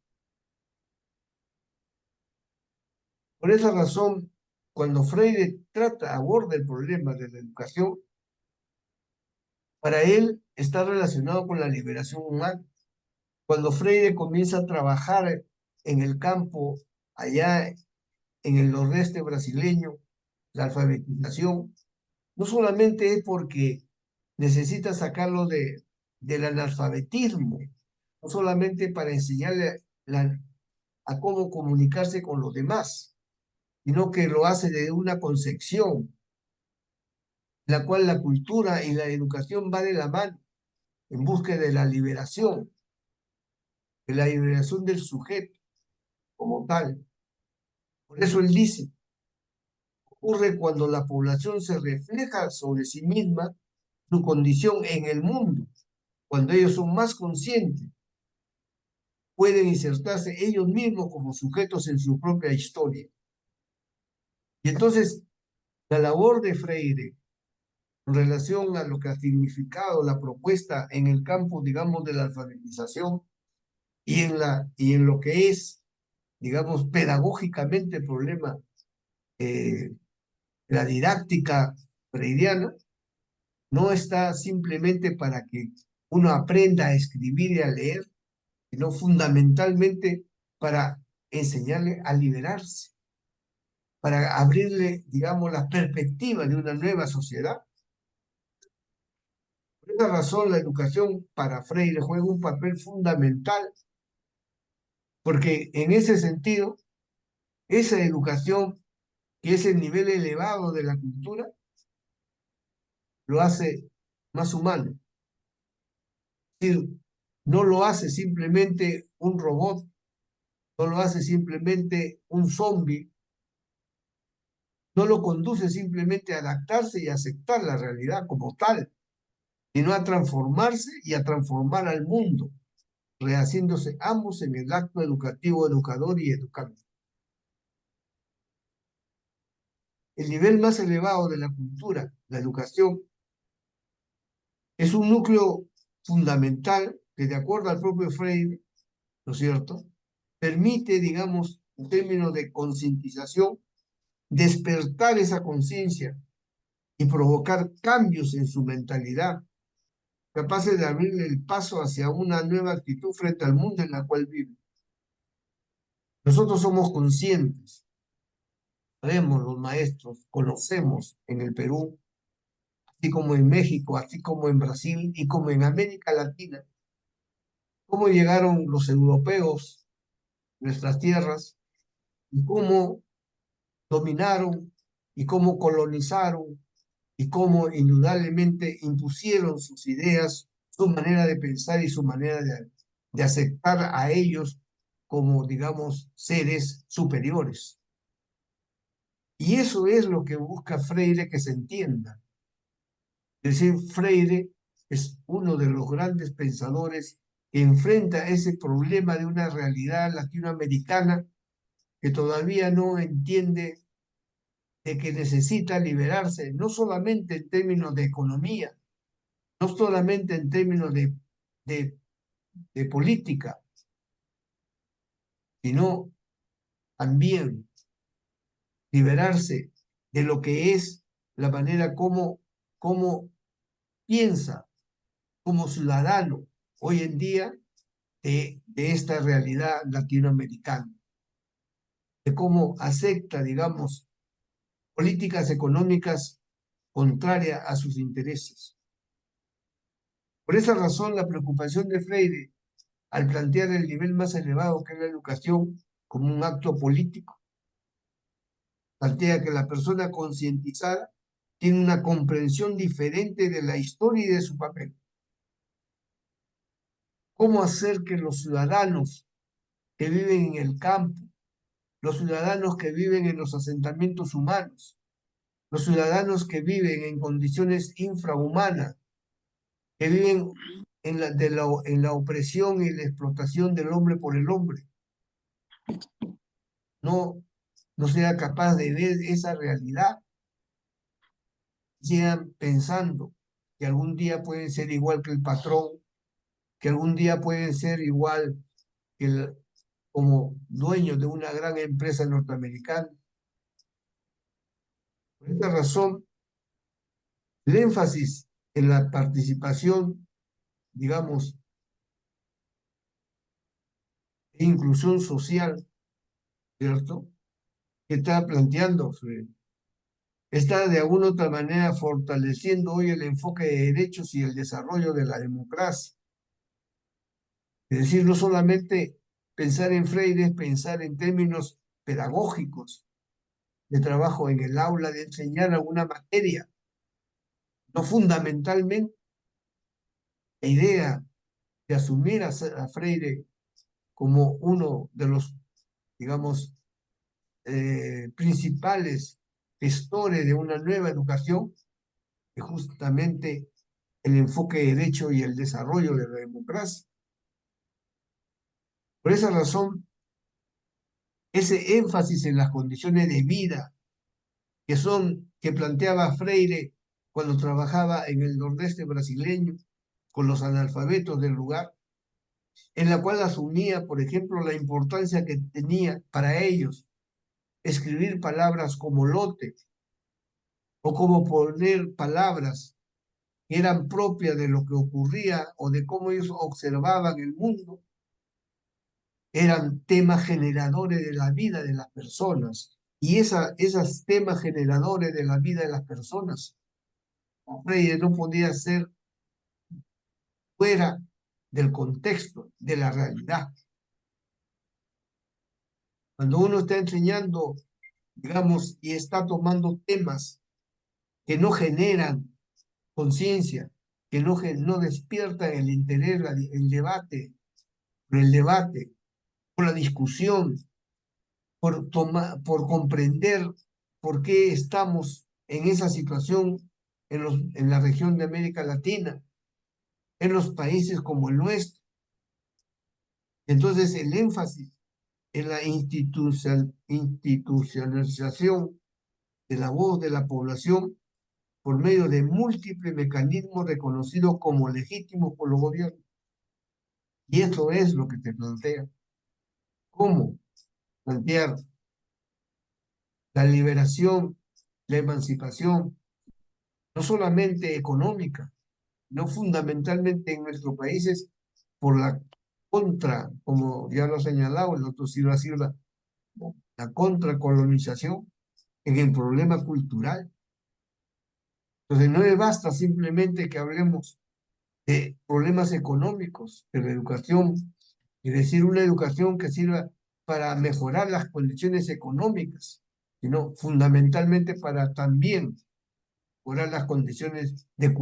Speaker 2: Por esa razón, cuando Freire aborda el problema de la educación, para él está relacionado con la liberación humana. Cuando Freire comienza a trabajar en el campo, allá en el nordeste brasileño, la alfabetización, no solamente es porque necesita sacarlo del analfabetismo, no solamente para enseñarle a cómo comunicarse con los demás, sino que lo hace de una concepción en la cual la cultura y la educación va de la mano en busca de la liberación del sujeto como tal. Por eso él dice, ocurre cuando la población se refleja sobre sí misma su condición en el mundo, cuando ellos son más conscientes, pueden insertarse ellos mismos como sujetos en su propia historia. Y entonces, la labor de Freire en relación a lo que ha significado la propuesta en el campo, digamos, de la alfabetización y en lo que es, digamos, pedagógicamente el problema de la didáctica freiriana, no está simplemente para que uno aprenda a escribir y a leer, sino fundamentalmente para enseñarle a liberarse, para abrirle, digamos, la perspectiva de una nueva sociedad. Por esa razón, la educación para Freire juega un papel fundamental porque en ese sentido, esa educación, que es el nivel elevado de la cultura, lo hace más humano. Es decir, no lo hace simplemente un robot, no lo hace simplemente un zombie, no lo conduce simplemente a adaptarse y aceptar la realidad como tal, sino a transformarse y a transformar al mundo, rehaciéndose ambos en el acto educativo, educador y educante. El nivel más elevado de la cultura, la educación, es un núcleo fundamental que, de acuerdo al propio Freire, ¿no es cierto?, permite, digamos, en términos de concientización, despertar esa conciencia y provocar cambios en su mentalidad, capaces de abrirle el paso hacia una nueva actitud frente al mundo en la cual vive. Nosotros somos conscientes, sabemos los maestros, conocemos en el Perú, así como en México, así como en Brasil y como en América Latina, cómo llegaron los europeos a nuestras tierras y cómo dominaron y cómo colonizaron y cómo indudablemente impusieron sus ideas, su manera de pensar y su manera de aceptar a ellos como, digamos, seres superiores. Y eso es lo que busca Freire que se entienda. Es decir, Freire es uno de los grandes pensadores que enfrenta ese problema de una realidad latinoamericana que todavía no entiende de que necesita liberarse, no solamente en términos de economía, no solamente en términos de, de política, sino también liberarse de lo que es la manera como piensa como ciudadano hoy en día de esta realidad latinoamericana, de cómo acepta, digamos, políticas económicas contrarias a sus intereses. Por esa razón, la preocupación de Freire al plantear el nivel más elevado que es la educación como un acto político, plantea que la persona concientizada tiene una comprensión diferente de la historia y de su papel. ¿Cómo hacer que los ciudadanos que viven en el campo, los ciudadanos que viven en los asentamientos humanos, los ciudadanos que viven en condiciones infrahumanas, que viven en la opresión y la explotación del hombre por el hombre, no, no sea capaz de ver esa realidad, sigan pensando que algún día pueden ser igual que el patrón, que algún día pueden ser igual que como dueños de una gran empresa norteamericana? Por esta razón, el énfasis en la participación, digamos, e inclusión social, ¿cierto?, que está planteando, está de alguna u otra manera fortaleciendo hoy el enfoque de derechos y el desarrollo de la democracia. Es decir, no solamente pensar en Freire es pensar en términos pedagógicos, de trabajo en el aula, de enseñar alguna materia, no fundamentalmente la idea de asumir a Freire como uno de los, digamos, principales gestores de una nueva educación, que justamente el enfoque de derecho y el desarrollo de la democracia. Por esa razón, ese énfasis en las condiciones de vida que planteaba Freire cuando trabajaba en el nordeste brasileño con los analfabetos del lugar, en la cual asumía, por ejemplo, la importancia que tenía para ellos escribir palabras como lote o como poner palabras que eran propias de lo que ocurría o de cómo ellos observaban el mundo, eran temas generadores de la vida de las personas. Y esos temas generadores de la vida de las personas, Freire no podía ser fuera del contexto, de la realidad. Cuando uno está enseñando, digamos, y está tomando temas que no generan conciencia, que no despiertan el interés, el debate, por el debate, por la discusión, por comprender por qué estamos en esa situación en la región de América Latina, en los países como el nuestro. Entonces, el énfasis en la institucionalización de la voz de la población por medio de múltiples mecanismos reconocidos como legítimos por los gobiernos. Y eso es lo que te plantea. ¿Cómo plantear la liberación, la emancipación, no solamente económica, no fundamentalmente en nuestros países por la como ya lo ha señalado el doctor Silva Silva, la contracolonización en el problema cultural? Entonces no le basta simplemente que hablemos de problemas económicos, de la educación, es decir, una educación que sirva para mejorar las condiciones económicas, sino fundamentalmente para también mejorar las condiciones de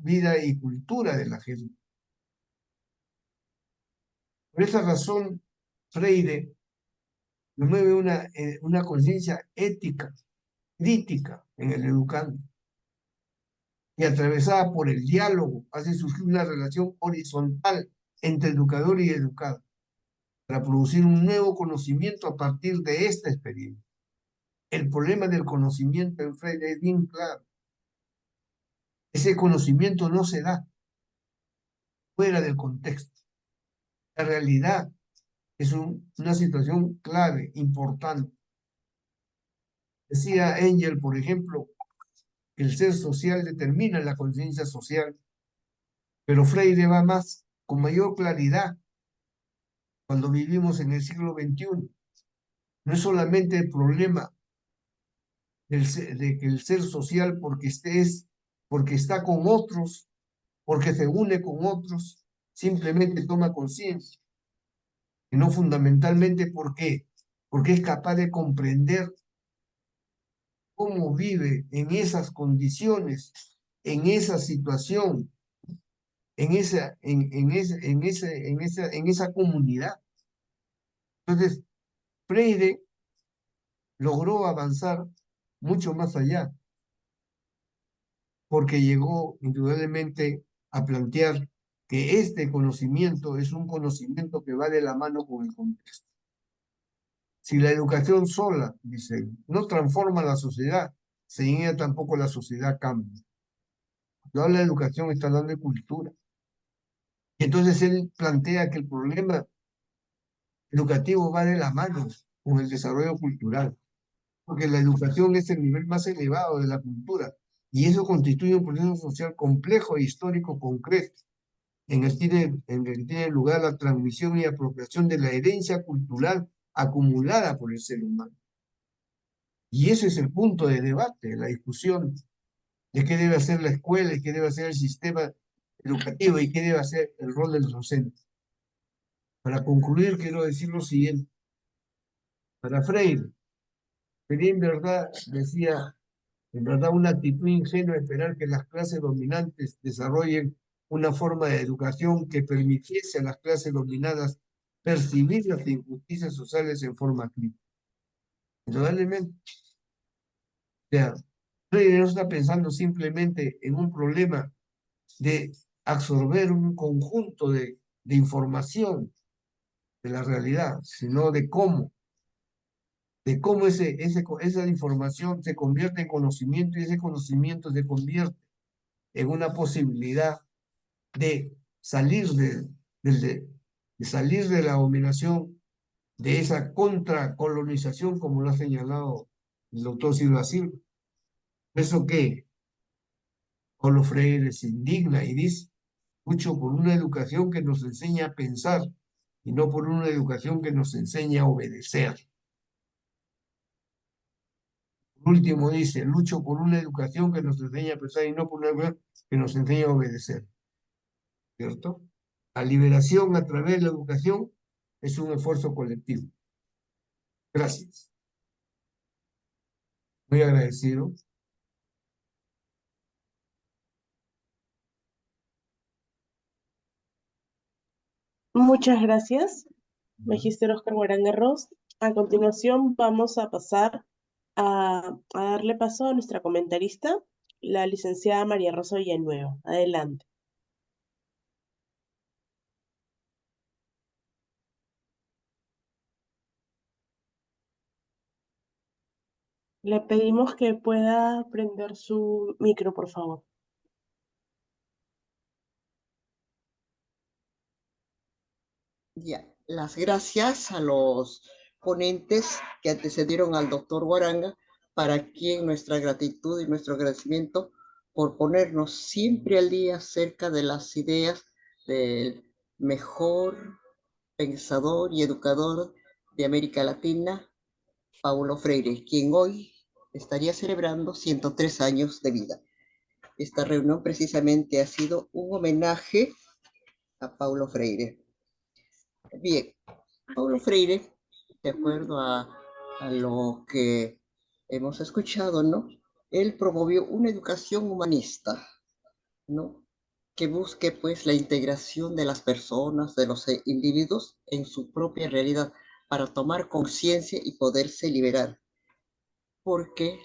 Speaker 2: vida y cultura de la gente. Por esa razón, Freire promueve una conciencia ética, crítica en el educando, y atravesada por el diálogo, hace surgir una relación horizontal entre educador y educado, para producir un nuevo conocimiento a partir de esta experiencia. El problema del conocimiento en Freire es bien claro. Ese conocimiento no se da fuera del contexto. La realidad es una situación clave, importante. Decía Engel, por ejemplo, que el ser social determina la conciencia social, pero Freire va más, con mayor claridad, cuando vivimos en el siglo XXI. No es solamente el problema de que el ser social porque está con otros, porque se une con otros, simplemente toma conciencia, sino fundamentalmente porque es capaz de comprender cómo vive en esas condiciones, en esa situación, en esa comunidad. Entonces, Freire logró avanzar mucho más allá, porque llegó indudablemente a plantear que este conocimiento es un conocimiento que va de la mano con el contexto. Si la educación sola, dice, no transforma la sociedad, sin ella tampoco la sociedad cambia. Cuando habla de educación está hablando de cultura. Y entonces él plantea que el problema educativo va de la mano con el desarrollo cultural, porque la educación es el nivel más elevado de la cultura, y eso constituye un proceso social complejo e histórico concreto, en el que tiene lugar la transmisión y apropiación de la herencia cultural acumulada por el ser humano. Y ese es el punto de debate, la discusión de qué debe hacer la escuela y qué debe hacer el sistema educativo y qué debe hacer el rol del docente. Para concluir, quiero decir lo siguiente. Para Freire, sería en verdad, decía, en verdad una actitud ingenua esperar que las clases dominantes desarrollen una forma de educación que permitiese a las clases dominadas percibir las injusticias sociales en forma crítica. Indudablemente. O sea, Freire no está pensando simplemente en un problema de absorber un conjunto de información de la realidad, sino de cómo esa información se convierte en conocimiento y ese conocimiento se convierte en una posibilidad de salir de salir de la dominación, de esa contracolonización, como lo ha señalado el doctor Silva Silva. Eso que Paulo Freire se indigna y dice: lucho por una educación que nos enseña a pensar y no por una educación que nos enseña a obedecer. Por último dice: lucho por una educación que nos enseña a pensar y no por una educación que nos enseña a obedecer. ¿Cierto? La liberación a través de la educación es un esfuerzo colectivo. Gracias. Muy agradecido.
Speaker 1: Muchas gracias, Magíster Oscar Guaranga Ross. A continuación vamos a pasar a darle paso a nuestra comentarista, la licenciada María Rosa Villanueva. Adelante. Le pedimos que pueda prender su micro, por favor.
Speaker 5: Ya, las gracias a los ponentes que antecedieron al doctor Guaranga, para quien nuestra gratitud y nuestro agradecimiento por ponernos siempre al día acerca de las ideas del mejor pensador y educador de América Latina, Paulo Freire, quien hoy estaría celebrando 103 años de vida. Esta reunión precisamente ha sido un homenaje a Paulo Freire. Bien, Paulo Freire, de acuerdo a lo que hemos escuchado, ¿no? Él promovió una educación humanista, ¿no? Que busque, pues, la integración de las personas, de los individuos en su propia realidad, para tomar conciencia y poderse liberar. Porque,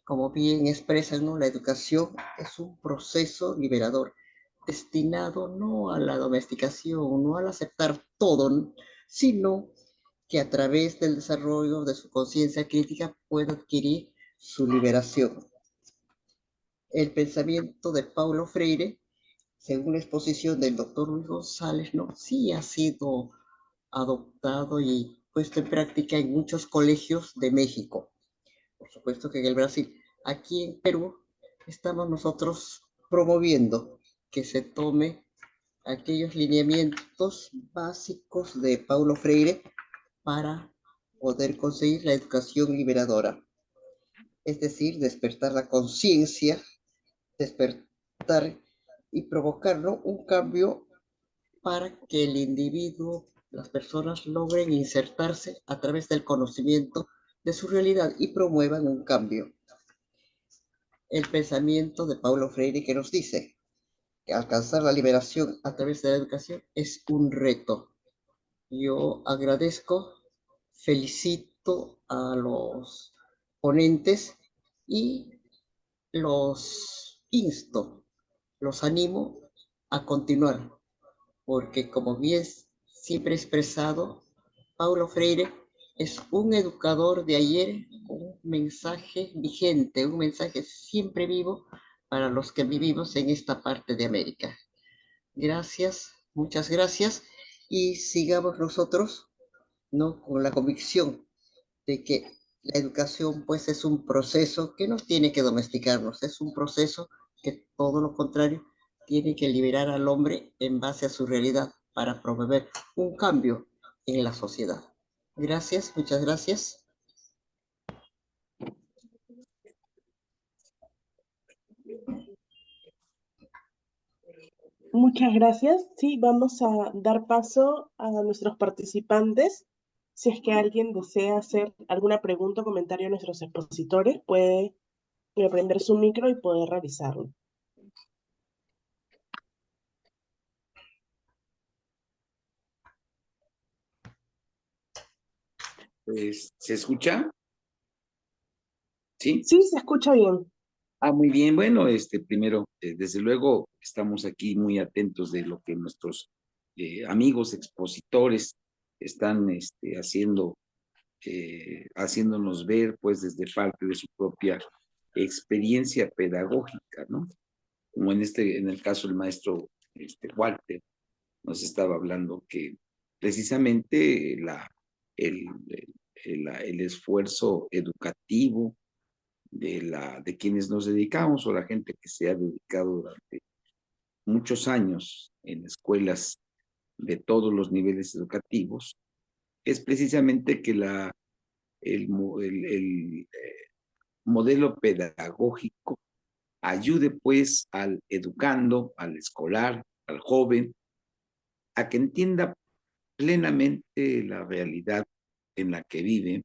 Speaker 5: como bien expresan, ¿no? La educación es un proceso liberador, destinado no a la domesticación, no al aceptar todo, ¿no? Sino que a través del desarrollo de su conciencia crítica pueda adquirir su liberación. El pensamiento de Paulo Freire, según la exposición del doctor Luis González, ¿no? Sí ha sido adoptado y puesto en práctica en muchos colegios de México. Por supuesto que en el Brasil. Aquí en Perú estamos nosotros promoviendo que se tome aquellos lineamientos básicos de Paulo Freire para poder conseguir la educación liberadora. Es decir, despertar la conciencia, despertar y provocar, ¿no? Un cambio para que el individuo, las personas logren insertarse a través del conocimiento de su realidad y promuevan un cambio. El pensamiento de Paulo Freire, que nos dice que alcanzar la liberación a través de la educación es un reto. Yo agradezco, felicito a los ponentes y los insto, los animo a continuar, porque como bien siempre he expresado, Paulo Freire es un educador de ayer, un mensaje vigente, un mensaje siempre vivo para los que vivimos en esta parte de América. Gracias, muchas gracias, y sigamos nosotros, ¿no? Con la convicción de que la educación, pues, es un proceso que no tiene que domesticarnos, es un proceso que, todo lo contrario, tiene que liberar al hombre en base a su realidad para promover un cambio en la sociedad. Gracias, muchas gracias.
Speaker 1: Muchas gracias. Sí, vamos a dar paso a nuestros participantes. Si es que alguien desea hacer alguna pregunta o comentario a nuestros expositores, puede prender su micro y poder realizarlo.
Speaker 3: ¿Se escucha? ¿Sí?
Speaker 1: Sí, se escucha bien.
Speaker 3: Muy bien. Bueno, primero, desde luego, estamos aquí muy atentos de lo que nuestros amigos expositores están haciéndonos ver, pues, desde parte de su propia experiencia pedagógica, ¿no? Como en el caso del maestro Walter nos estaba hablando que precisamente el esfuerzo educativo de quienes nos dedicamos, o la gente que se ha dedicado durante muchos años en escuelas de todos los niveles educativos, es precisamente que el modelo pedagógico ayude, pues, al educando, al escolar, al joven, a que entienda plenamente la realidad en la que vive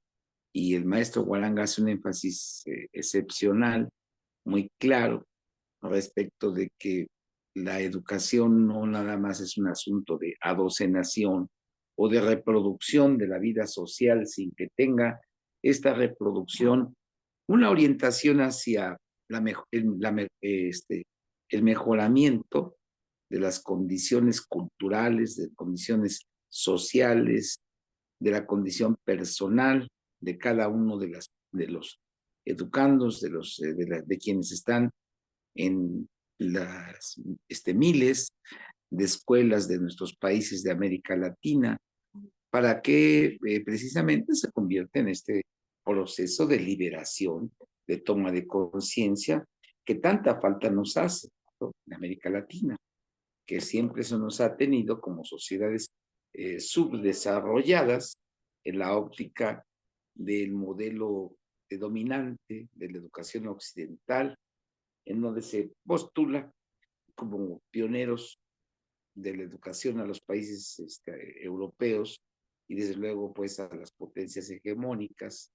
Speaker 3: y el maestro Guaranga hace un énfasis excepcional, muy claro, respecto de que la educación no nada más es un asunto de adocenación o de reproducción de la vida social, sin que tenga esta reproducción una orientación hacia el mejoramiento de las condiciones culturales, de condiciones sociales, de la condición personal de cada uno de los educandos, de quienes están en las miles de escuelas de nuestros países de América Latina, para que precisamente se convierta en este proceso de liberación, de toma de conciencia, que tanta falta nos hace, ¿no?, en América Latina, que siempre eso nos ha tenido como sociedades subdesarrolladas en la óptica del modelo dominante de la educación occidental, en donde se postula como pioneros de la educación a los países europeos y desde luego pues a las potencias hegemónicas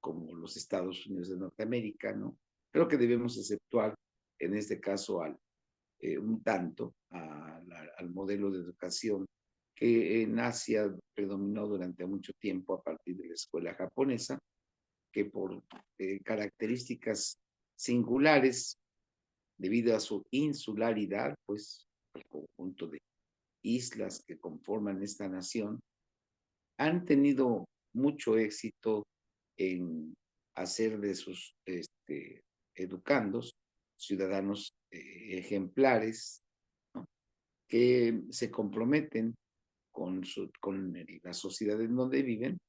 Speaker 3: como los Estados Unidos de Norteamérica, ¿no? Creo que debemos exceptuar en este caso un tanto al modelo de educación que en Asia predominó durante mucho tiempo a partir de la escuela japonesa, que por características singulares, debido a su insularidad, pues el conjunto de islas que conforman esta nación, han tenido mucho éxito en hacer de sus educandos ciudadanos ejemplares, ¿no?, que se comprometen con la sociedad en donde viven,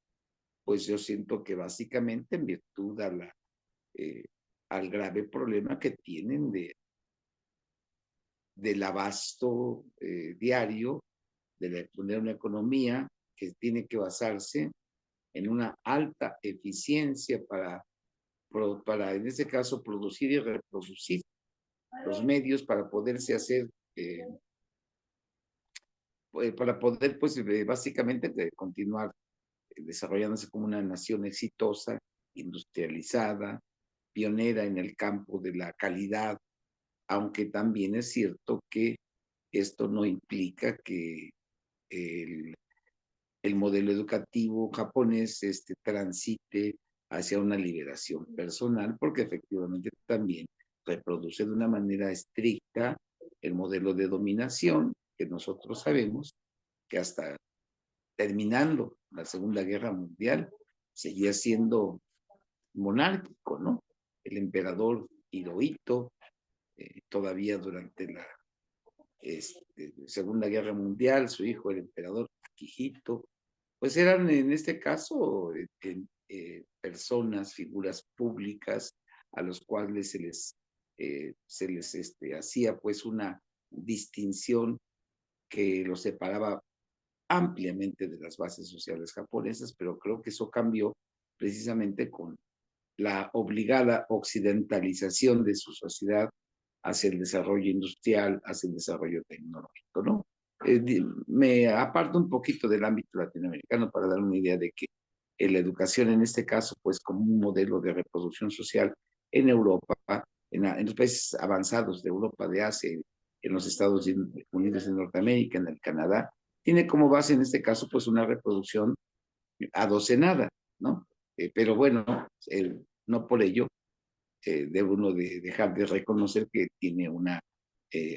Speaker 3: pues yo siento que básicamente en virtud al grave problema que tienen del abasto diario, de una economía que tiene que basarse en una alta eficiencia para en este caso, producir y reproducir los medios para poderse hacer, para poder, pues, básicamente, continuar desarrollándose como una nación exitosa, industrializada, pionera en el campo de la calidad, aunque también es cierto que esto no implica que el, el modelo educativo japonés transite hacia una liberación personal, porque efectivamente también reproduce de una manera estricta el modelo de dominación que nosotros sabemos que hasta terminando la Segunda Guerra Mundial seguía siendo monárquico, ¿no? El emperador Hirohito, todavía durante la Segunda Guerra Mundial, su hijo, el emperador Akihito, pues eran en este caso personas, figuras públicas a los cuales se les hacía pues una distinción que los separaba ampliamente de las bases sociales japonesas, pero creo que eso cambió precisamente con la obligada occidentalización de su sociedad hacia el desarrollo industrial, hacia el desarrollo tecnológico, ¿no? Me aparto un poquito del ámbito latinoamericano para dar una idea de que la educación en este caso, pues como un modelo de reproducción social en Europa, en los países avanzados de Europa, de Asia, en los Estados Unidos de Norteamérica, en el Canadá, tiene como base en este caso pues una reproducción adocenada, ¿no? Pero bueno, no por ello debe uno dejar de reconocer que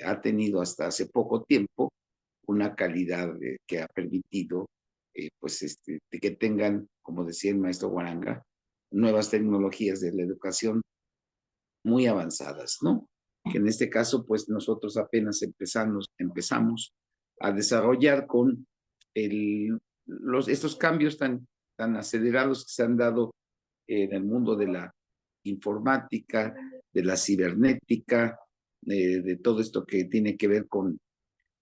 Speaker 3: ha tenido hasta hace poco tiempo una calidad que ha permitido pues de que tengan, como decía el maestro Guaranga, nuevas tecnologías de la educación muy avanzadas, ¿no? Que en este caso, pues nosotros apenas empezamos a desarrollar con estos cambios tan acelerados que se han dado en el mundo de la informática, de la cibernética, de todo esto que tiene que ver con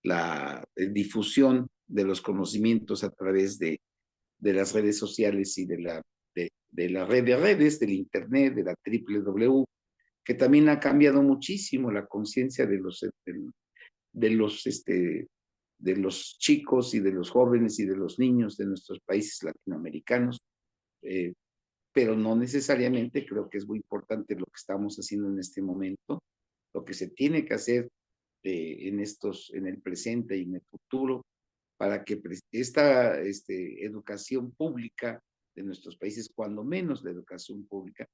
Speaker 3: la difusión de los conocimientos a través de las redes sociales y de la red de redes, del Internet, de la www, que también ha cambiado muchísimo la conciencia de los chicos y de los jóvenes y de los niños de nuestros países latinoamericanos. pero no necesariamente creo que es muy importante lo que estamos haciendo en este momento. Lo que se tiene que hacer en el presente y en el futuro para que esta educación pública de nuestros países, cuando menos la educación pública,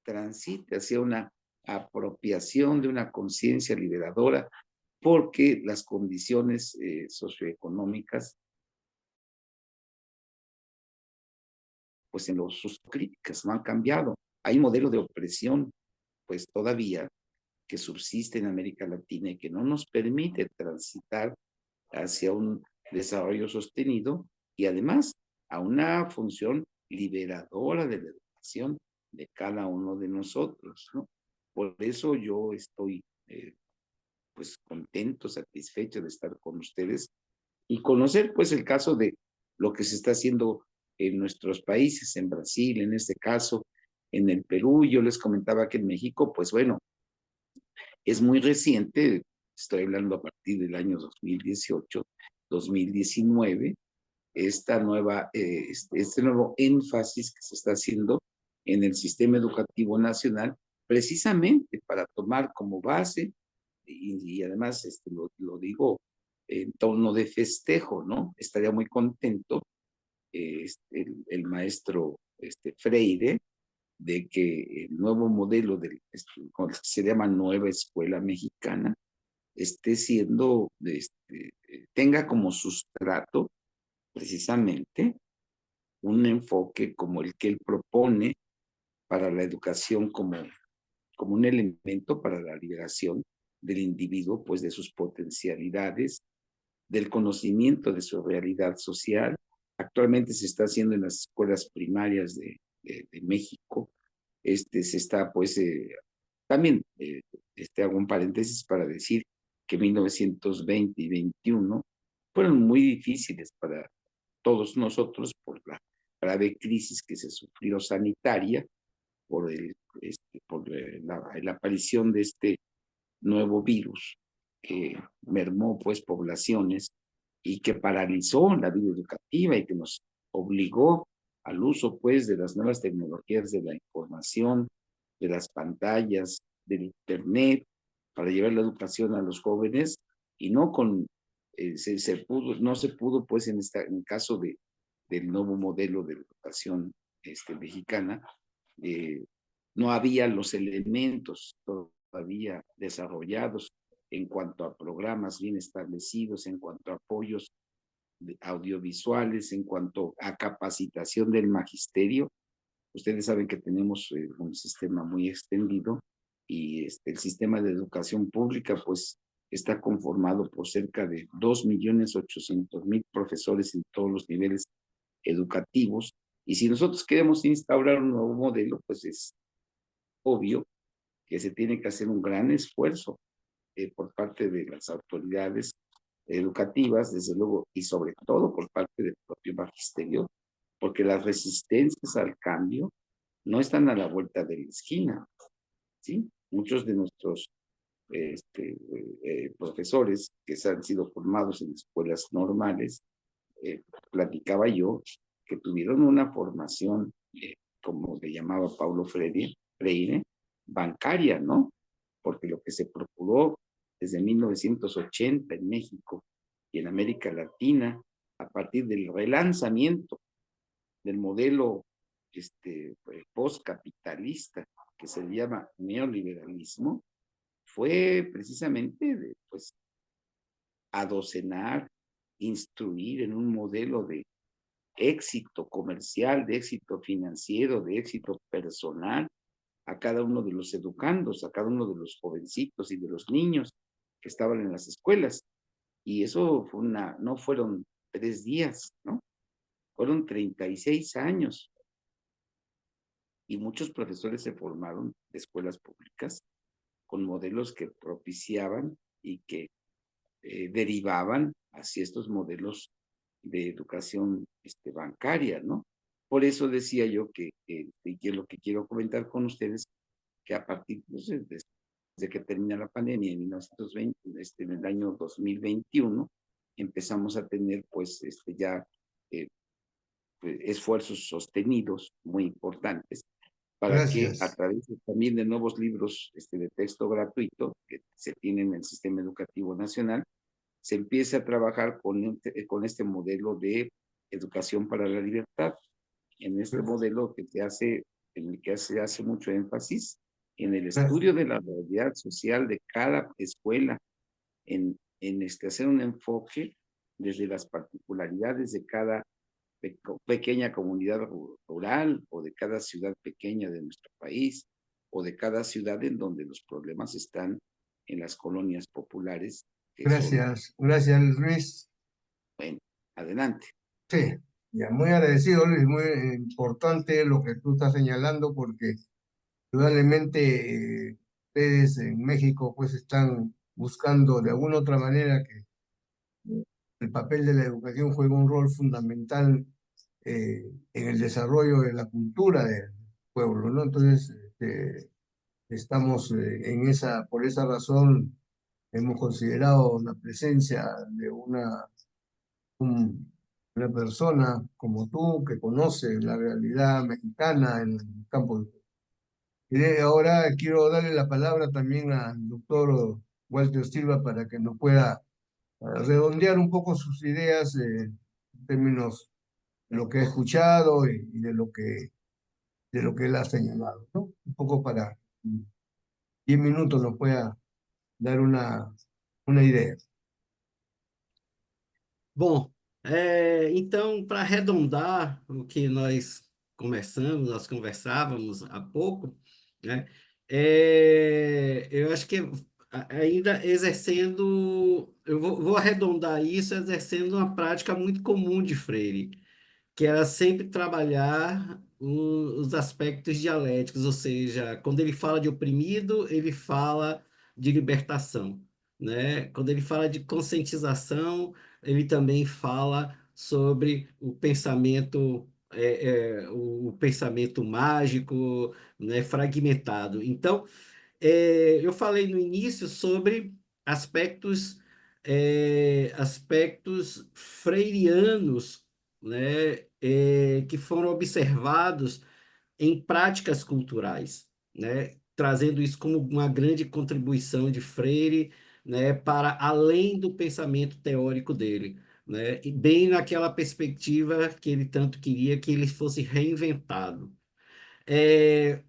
Speaker 3: transite hacia una apropiación de una conciencia liberadora, porque las condiciones socioeconómicas, pues en sus críticas no han cambiado. Hay un modelo de opresión, pues todavía, que subsiste en América Latina y que no nos permite transitar hacia un desarrollo sostenido y además a una función liberadora de la educación de cada uno de nosotros, ¿no? Por eso yo estoy pues contento, satisfecho de estar con ustedes y conocer pues el caso de lo que se está haciendo en nuestros países, en Brasil, en este caso, en el Perú. Yo les comentaba que en México, pues bueno, es muy reciente, estoy hablando a partir del año 2018, 2019, este nuevo énfasis que se está haciendo en el sistema educativo nacional, precisamente para tomar como base, y además lo digo en tono de festejo, ¿no? Estaría muy contento el maestro Freire de que el nuevo modelo que se llama Nueva Escuela Mexicana esté siendo, tenga como sustrato precisamente un enfoque como el que él propone para la educación como un elemento para la liberación del individuo, pues de sus potencialidades, del conocimiento de su realidad social. Actualmente se está haciendo en las escuelas primarias de México. Se está, pues, también hago un paréntesis para decir que 1920 y 21 fueron muy difíciles para todos nosotros por la grave crisis que se sufrió sanitaria, por la aparición de este nuevo virus que mermó pues poblaciones y que paralizó la vida educativa y que nos obligó al uso pues de las nuevas tecnologías de la información, de las pantallas, del internet, para llevar la educación a los jóvenes y no no se pudo pues en el caso del nuevo modelo de educación mexicana, no había los elementos todavía desarrollados en cuanto a programas bien establecidos, en cuanto a apoyos audiovisuales, en cuanto a capacitación del magisterio. Ustedes saben que tenemos un sistema muy extendido y el sistema de educación pública pues está conformado por cerca de 2.800.000 profesores en todos los niveles educativos. Y si nosotros queremos instaurar un nuevo modelo, pues es obvio que se tiene que hacer un gran esfuerzo por parte de las autoridades educativas, desde luego, y sobre todo por parte del propio magisterio, porque las resistencias al cambio no están a la vuelta de la esquina, ¿sí? Muchos de nuestros profesores que han sido formados en escuelas normales, platicaba yo, que tuvieron una formación, como le llamaba Paulo Freire, bancaria, ¿no? Porque lo que se procuró desde 1980 en México y en América Latina, a partir del relanzamiento del modelo postcapitalista que se llama neoliberalismo, fue precisamente pues adocenar, instruir en un modelo de éxito comercial, de éxito financiero, de éxito personal a cada uno de los educandos, a cada uno de los jovencitos y de los niños que estaban en las escuelas. Y eso no fueron 3 días, ¿no? Fueron 36 años. Y muchos profesores se formaron de escuelas públicas con modelos que propiciaban y que derivaban hacia estos modelos de educación bancaria, ¿no? Por eso decía yo que lo que quiero comentar con ustedes, que a partir pues, desde que termina la pandemia en 1920, en el año 2021, empezamos a tener pues ya esfuerzos sostenidos muy importantes para que a
Speaker 2: Gracias.
Speaker 3: través también de nuevos libros de texto gratuito que se tienen en el Sistema Educativo Nacional, se empiece a trabajar con este modelo de educación para la libertad, en este modelo en el que se hace mucho énfasis en el estudio de la realidad social de cada escuela, en hacer un enfoque desde las particularidades de cada pequeña comunidad rural o de cada ciudad pequeña de nuestro país o de cada ciudad en donde los problemas están en las colonias populares que son,
Speaker 2: Gracias Luis.
Speaker 3: bueno, adelante.
Speaker 2: Sí, ya muy agradecido Luis, muy importante lo que tú estás señalando porque indudablemente ustedes en México pues están buscando de alguna otra manera que el papel de la educación juega un rol fundamental en el desarrollo de la cultura del pueblo, ¿no? Entonces, estamos por esa razón, hemos considerado la presencia de una persona como tú que conoce la realidad mexicana en el campo. Ahora quiero darle la palabra también al doctor Walter Silva para que nos pueda redondear un poco sus ideas en términos de lo que he escuchado y de lo que él ha señalado, ¿no? Un poco para 10 minutos nos pueda dar una idea.
Speaker 4: Bom, então, para arredondar o que nós conversávamos há pouco, né, eu acho que ainda exercendo, vou arredondar isso exercendo uma prática muito comum de Freire, que era sempre trabalhar os aspectos dialéticos, ou seja, quando ele fala de oprimido, ele fala de libertação, né? Quando ele fala de conscientização, ele também fala sobre o pensamento mágico, né, fragmentado. Então, eu falei no início sobre aspectos freirianos, né, que foram observados em práticas culturais, né, trazendo isso como uma grande contribuição de Freire, né, para além do pensamento teórico dele, né, e bem naquela perspectiva que ele tanto queria que ele fosse reinventado.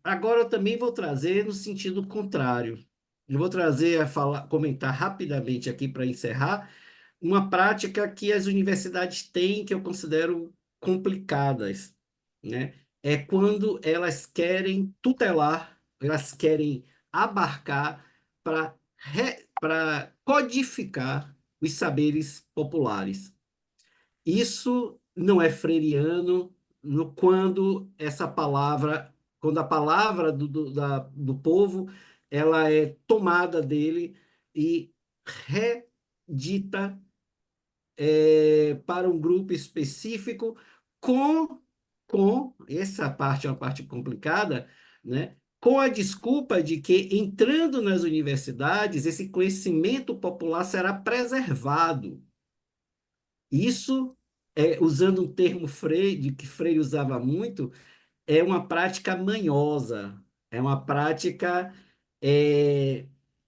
Speaker 4: Agora eu também vou trazer no sentido contrário. Eu vou trazer comentar rapidamente aqui para encerrar uma prática que as universidades têm que eu considero complicadas, né? É quando elas querem tutelar, elas querem abarcar para codificar os saberes populares. Isso não é freiriano quando a palavra do povo, ela é tomada dele e redita para um grupo específico com, essa parte é uma parte complicada, né? Com a desculpa de que, entrando nas universidades, esse conhecimento popular será preservado. Isso, usando um termo que Freire usava muito, é uma prática manhosa, é uma prática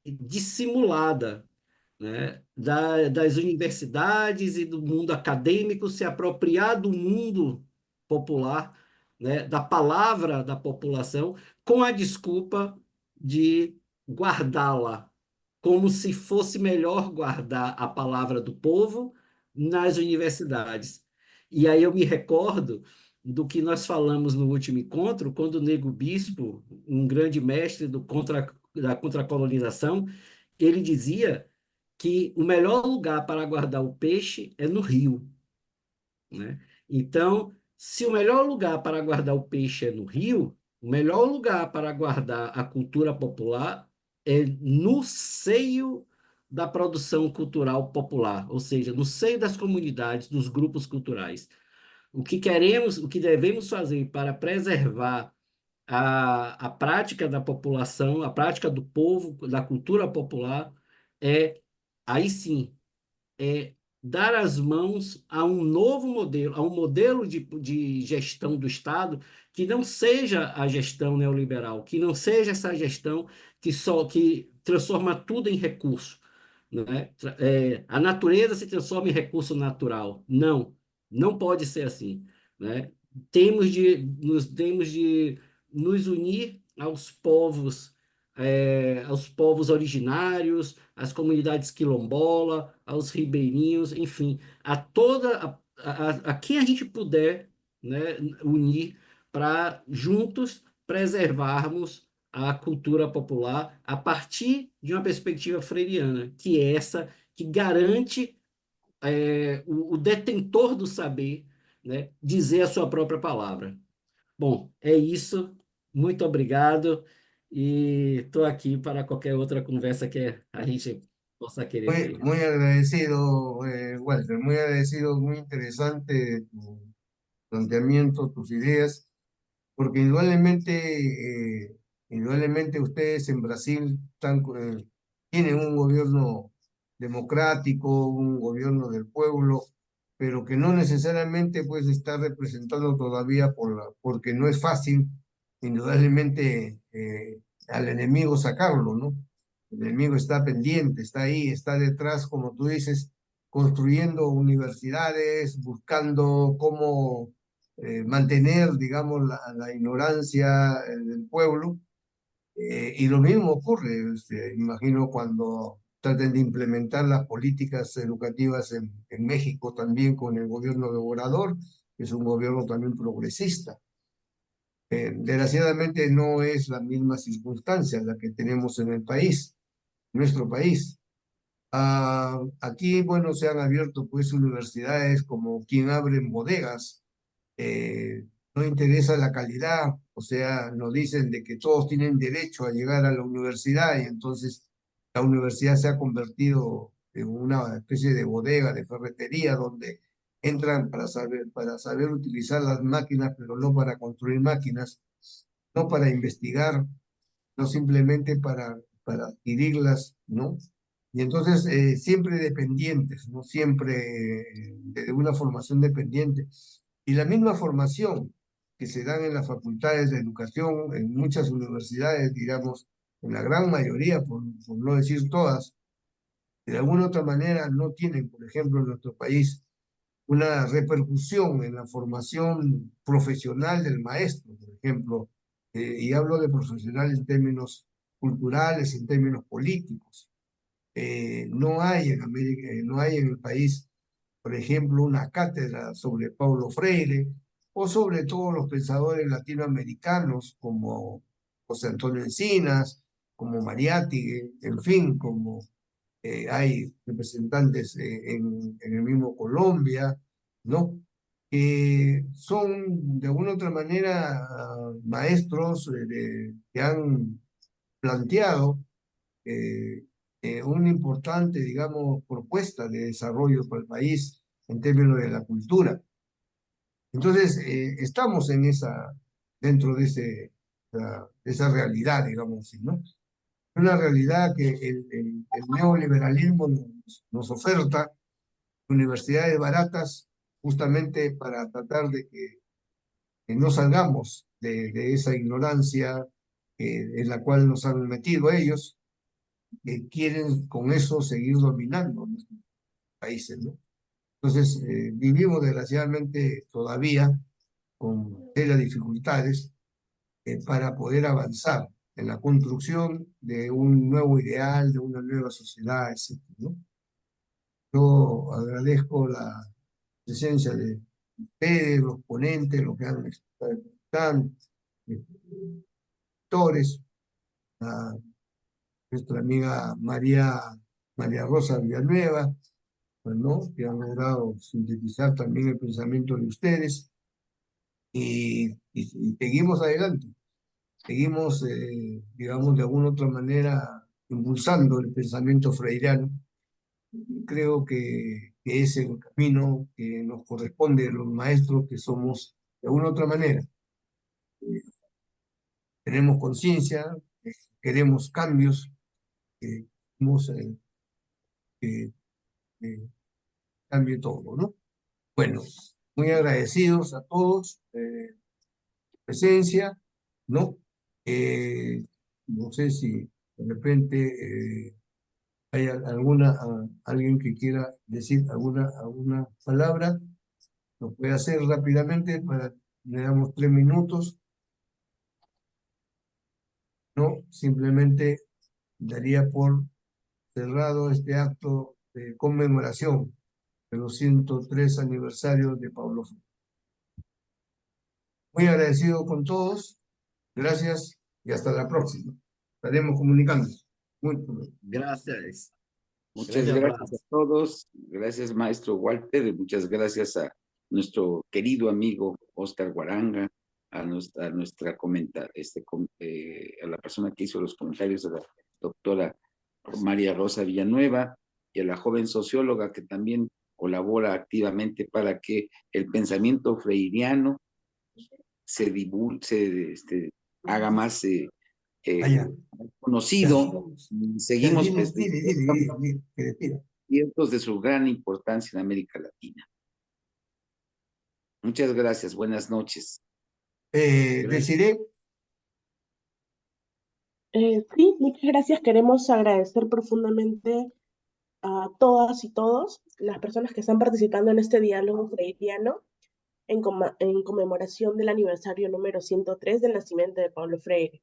Speaker 4: dissimulada, né? Das universidades e do mundo acadêmico se apropriar do mundo popular, né? Da palavra da população, com a desculpa de guardá-la, como se fosse melhor guardar a palavra do povo nas universidades. E aí eu me recordo do que nós falamos no último encontro, quando o Nego Bispo, um grande mestre da contracolonização, ele dizia que o melhor lugar para guardar o peixe é no rio, né? Então, se o melhor lugar para guardar o peixe é no rio, o melhor lugar para guardar a cultura popular é no seio da produção cultural popular, ou seja, no seio das comunidades, dos grupos culturais. O que queremos, o que devemos fazer para preservar a prática da população, a prática do povo, da cultura popular, aí sim, é dar as mãos a um novo modelo, a um modelo de gestão do Estado que não seja a gestão neoliberal, que não seja essa gestão que transforma tudo em recurso, né? A natureza se transforma em recurso natural. Não, não pode ser assim, né? Temos de nos unir aos povos originários, às comunidades quilombola, aos ribeirinhos, enfim, a quem a gente puder, né, unir para juntos preservarmos a cultura popular a partir de uma perspectiva freiriana, que é essa que garante o detentor do saber, né, dizer a sua própria palavra. Bom, é isso. Muito obrigado. E estou aqui para qualquer outra conversa que a gente possa querer
Speaker 2: Muy,
Speaker 4: ter.
Speaker 2: muy agradecido, Walter, muy agradecido, muy interesante tu planteamiento, tus ideas. Porque indudablemente ustedes en Brasil tienen un gobierno democrático, un gobierno del pueblo, pero que no necesariamente pues está representado todavía porque no es fácil, indudablemente, al enemigo sacarlo, ¿no? El enemigo está pendiente, está ahí, está detrás, como tú dices, construyendo universidades, buscando cómo mantener, digamos, la ignorancia del pueblo. Y lo mismo ocurre, imagino, cuando traten de implementar las políticas educativas en México también con el gobierno de Obrador, que es un gobierno también progresista. Desgraciadamente no es la misma circunstancia la que tenemos en el país, nuestro país. Aquí, bueno, se han abierto pues universidades como quien abren bodegas, no interesa la calidad, o sea, nos dicen de que todos tienen derecho a llegar a la universidad y entonces la universidad se ha convertido en una especie de bodega, de ferretería, donde entran para saber utilizar las máquinas, pero no para construir máquinas, no para investigar, no simplemente para adquirirlas, ¿no? Y entonces siempre dependientes, ¿no? Siempre de una formación dependiente. Y la misma formación que se dan en las facultades de educación, en muchas universidades, digamos, en la gran mayoría, por no decir todas, de alguna u otra manera no tienen, por ejemplo, en nuestro país, una repercusión en la formación profesional del maestro, por ejemplo, y hablo de profesional en términos culturales, en términos políticos. No hay en América, no hay en el país, por ejemplo, una cátedra sobre Paulo Freire o sobre todos los pensadores latinoamericanos como José Antonio Encinas, como Mariátegui, en fin, como hay representantes en el mismo Colombia, ¿no? Que son de alguna u otra manera maestros que han planteado una importante, digamos, propuesta de desarrollo para el país en términos de la cultura. Entonces, estamos dentro de esa realidad, digamos así, ¿no? Una realidad que el neoliberalismo nos oferta, universidades baratas, justamente para tratar de que no salgamos de esa ignorancia en la cual nos han metido ellos, que quieren con eso seguir dominando nuestros países, ¿no? Entonces, vivimos desgraciadamente todavía con serias dificultades para poder avanzar en la construcción de un nuevo ideal, de una nueva sociedad, etcétera, ¿no? Yo agradezco la presencia de ustedes, los ponentes, los que han están, actores, a nuestra amiga María Rosa Villanueva, pues, ¿no? Que han logrado sintetizar también el pensamiento de ustedes y seguimos adelante, seguimos, digamos, de alguna otra manera impulsando el pensamiento freiriano. Creo que es el camino que nos corresponde a los maestros que somos de alguna otra manera. Tenemos conciencia, queremos cambios, queremos, eh, cambie todo, ¿no? Bueno, muy agradecidos a todos, presencia, ¿no? No sé si de repente hay alguien que quiera decir alguna palabra, lo puede hacer rápidamente, le damos 3 minutos, ¿no? Simplemente daría por cerrado este acto de conmemoración de los 103 aniversarios de Pablo Freire. Muy agradecido con todos, gracias y hasta la próxima. Estaremos comunicando.
Speaker 4: Gracias.
Speaker 3: Muchas
Speaker 4: Grande
Speaker 3: gracias a
Speaker 4: abraço.
Speaker 3: todos. Gracias, maestro Walter. Y muchas gracias a nuestro querido amigo Oscar Guaranga, a la persona que hizo los comentarios, a la doctora María Rosa Villanueva, y a la joven socióloga que también colabora activamente para que el pensamiento freiriano se haga más conocido. Seguimos ciertos de su gran importancia en América Latina. Muchas gracias, buenas noches.
Speaker 2: Desiree.
Speaker 1: Sí, muchas gracias. Queremos agradecer profundamente a todas y todos las personas que están participando en este diálogo freiriano en conmemoración del aniversario número 103 del nacimiento de Pablo Freire.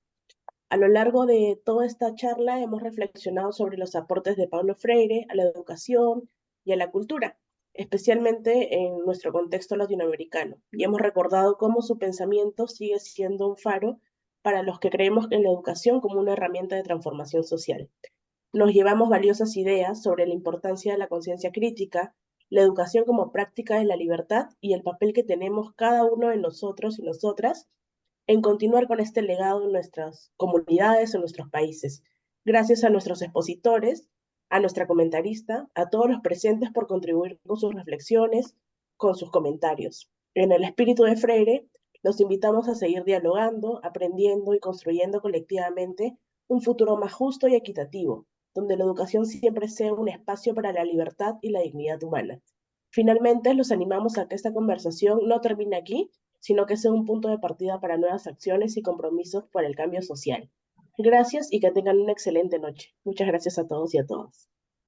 Speaker 1: A lo largo de toda esta charla hemos reflexionado sobre los aportes de Pablo Freire a la educación y a la cultura, especialmente en nuestro contexto latinoamericano, y hemos recordado cómo su pensamiento sigue siendo un faro para los que creemos en la educación como una herramienta de transformación social. Nos llevamos valiosas ideas sobre la importancia de la conciencia crítica, la educación como práctica de la libertad y el papel que tenemos cada uno de nosotros y nosotras en continuar con este legado en nuestras comunidades, en nuestros países. Gracias a nuestros expositores, a nuestra comentarista, a todos los presentes por contribuir con sus reflexiones, con sus comentarios. En el espíritu de Freire, los invitamos a seguir dialogando, aprendiendo y construyendo colectivamente un futuro más justo y equitativo, donde la educación siempre sea un espacio para la libertad y la dignidad humana. Finalmente, los animamos a que esta conversación no termine aquí, sino que sea un punto de partida para nuevas acciones y compromisos por el cambio social. Gracias y que tengan una excelente noche. Muchas gracias a todos y a todas.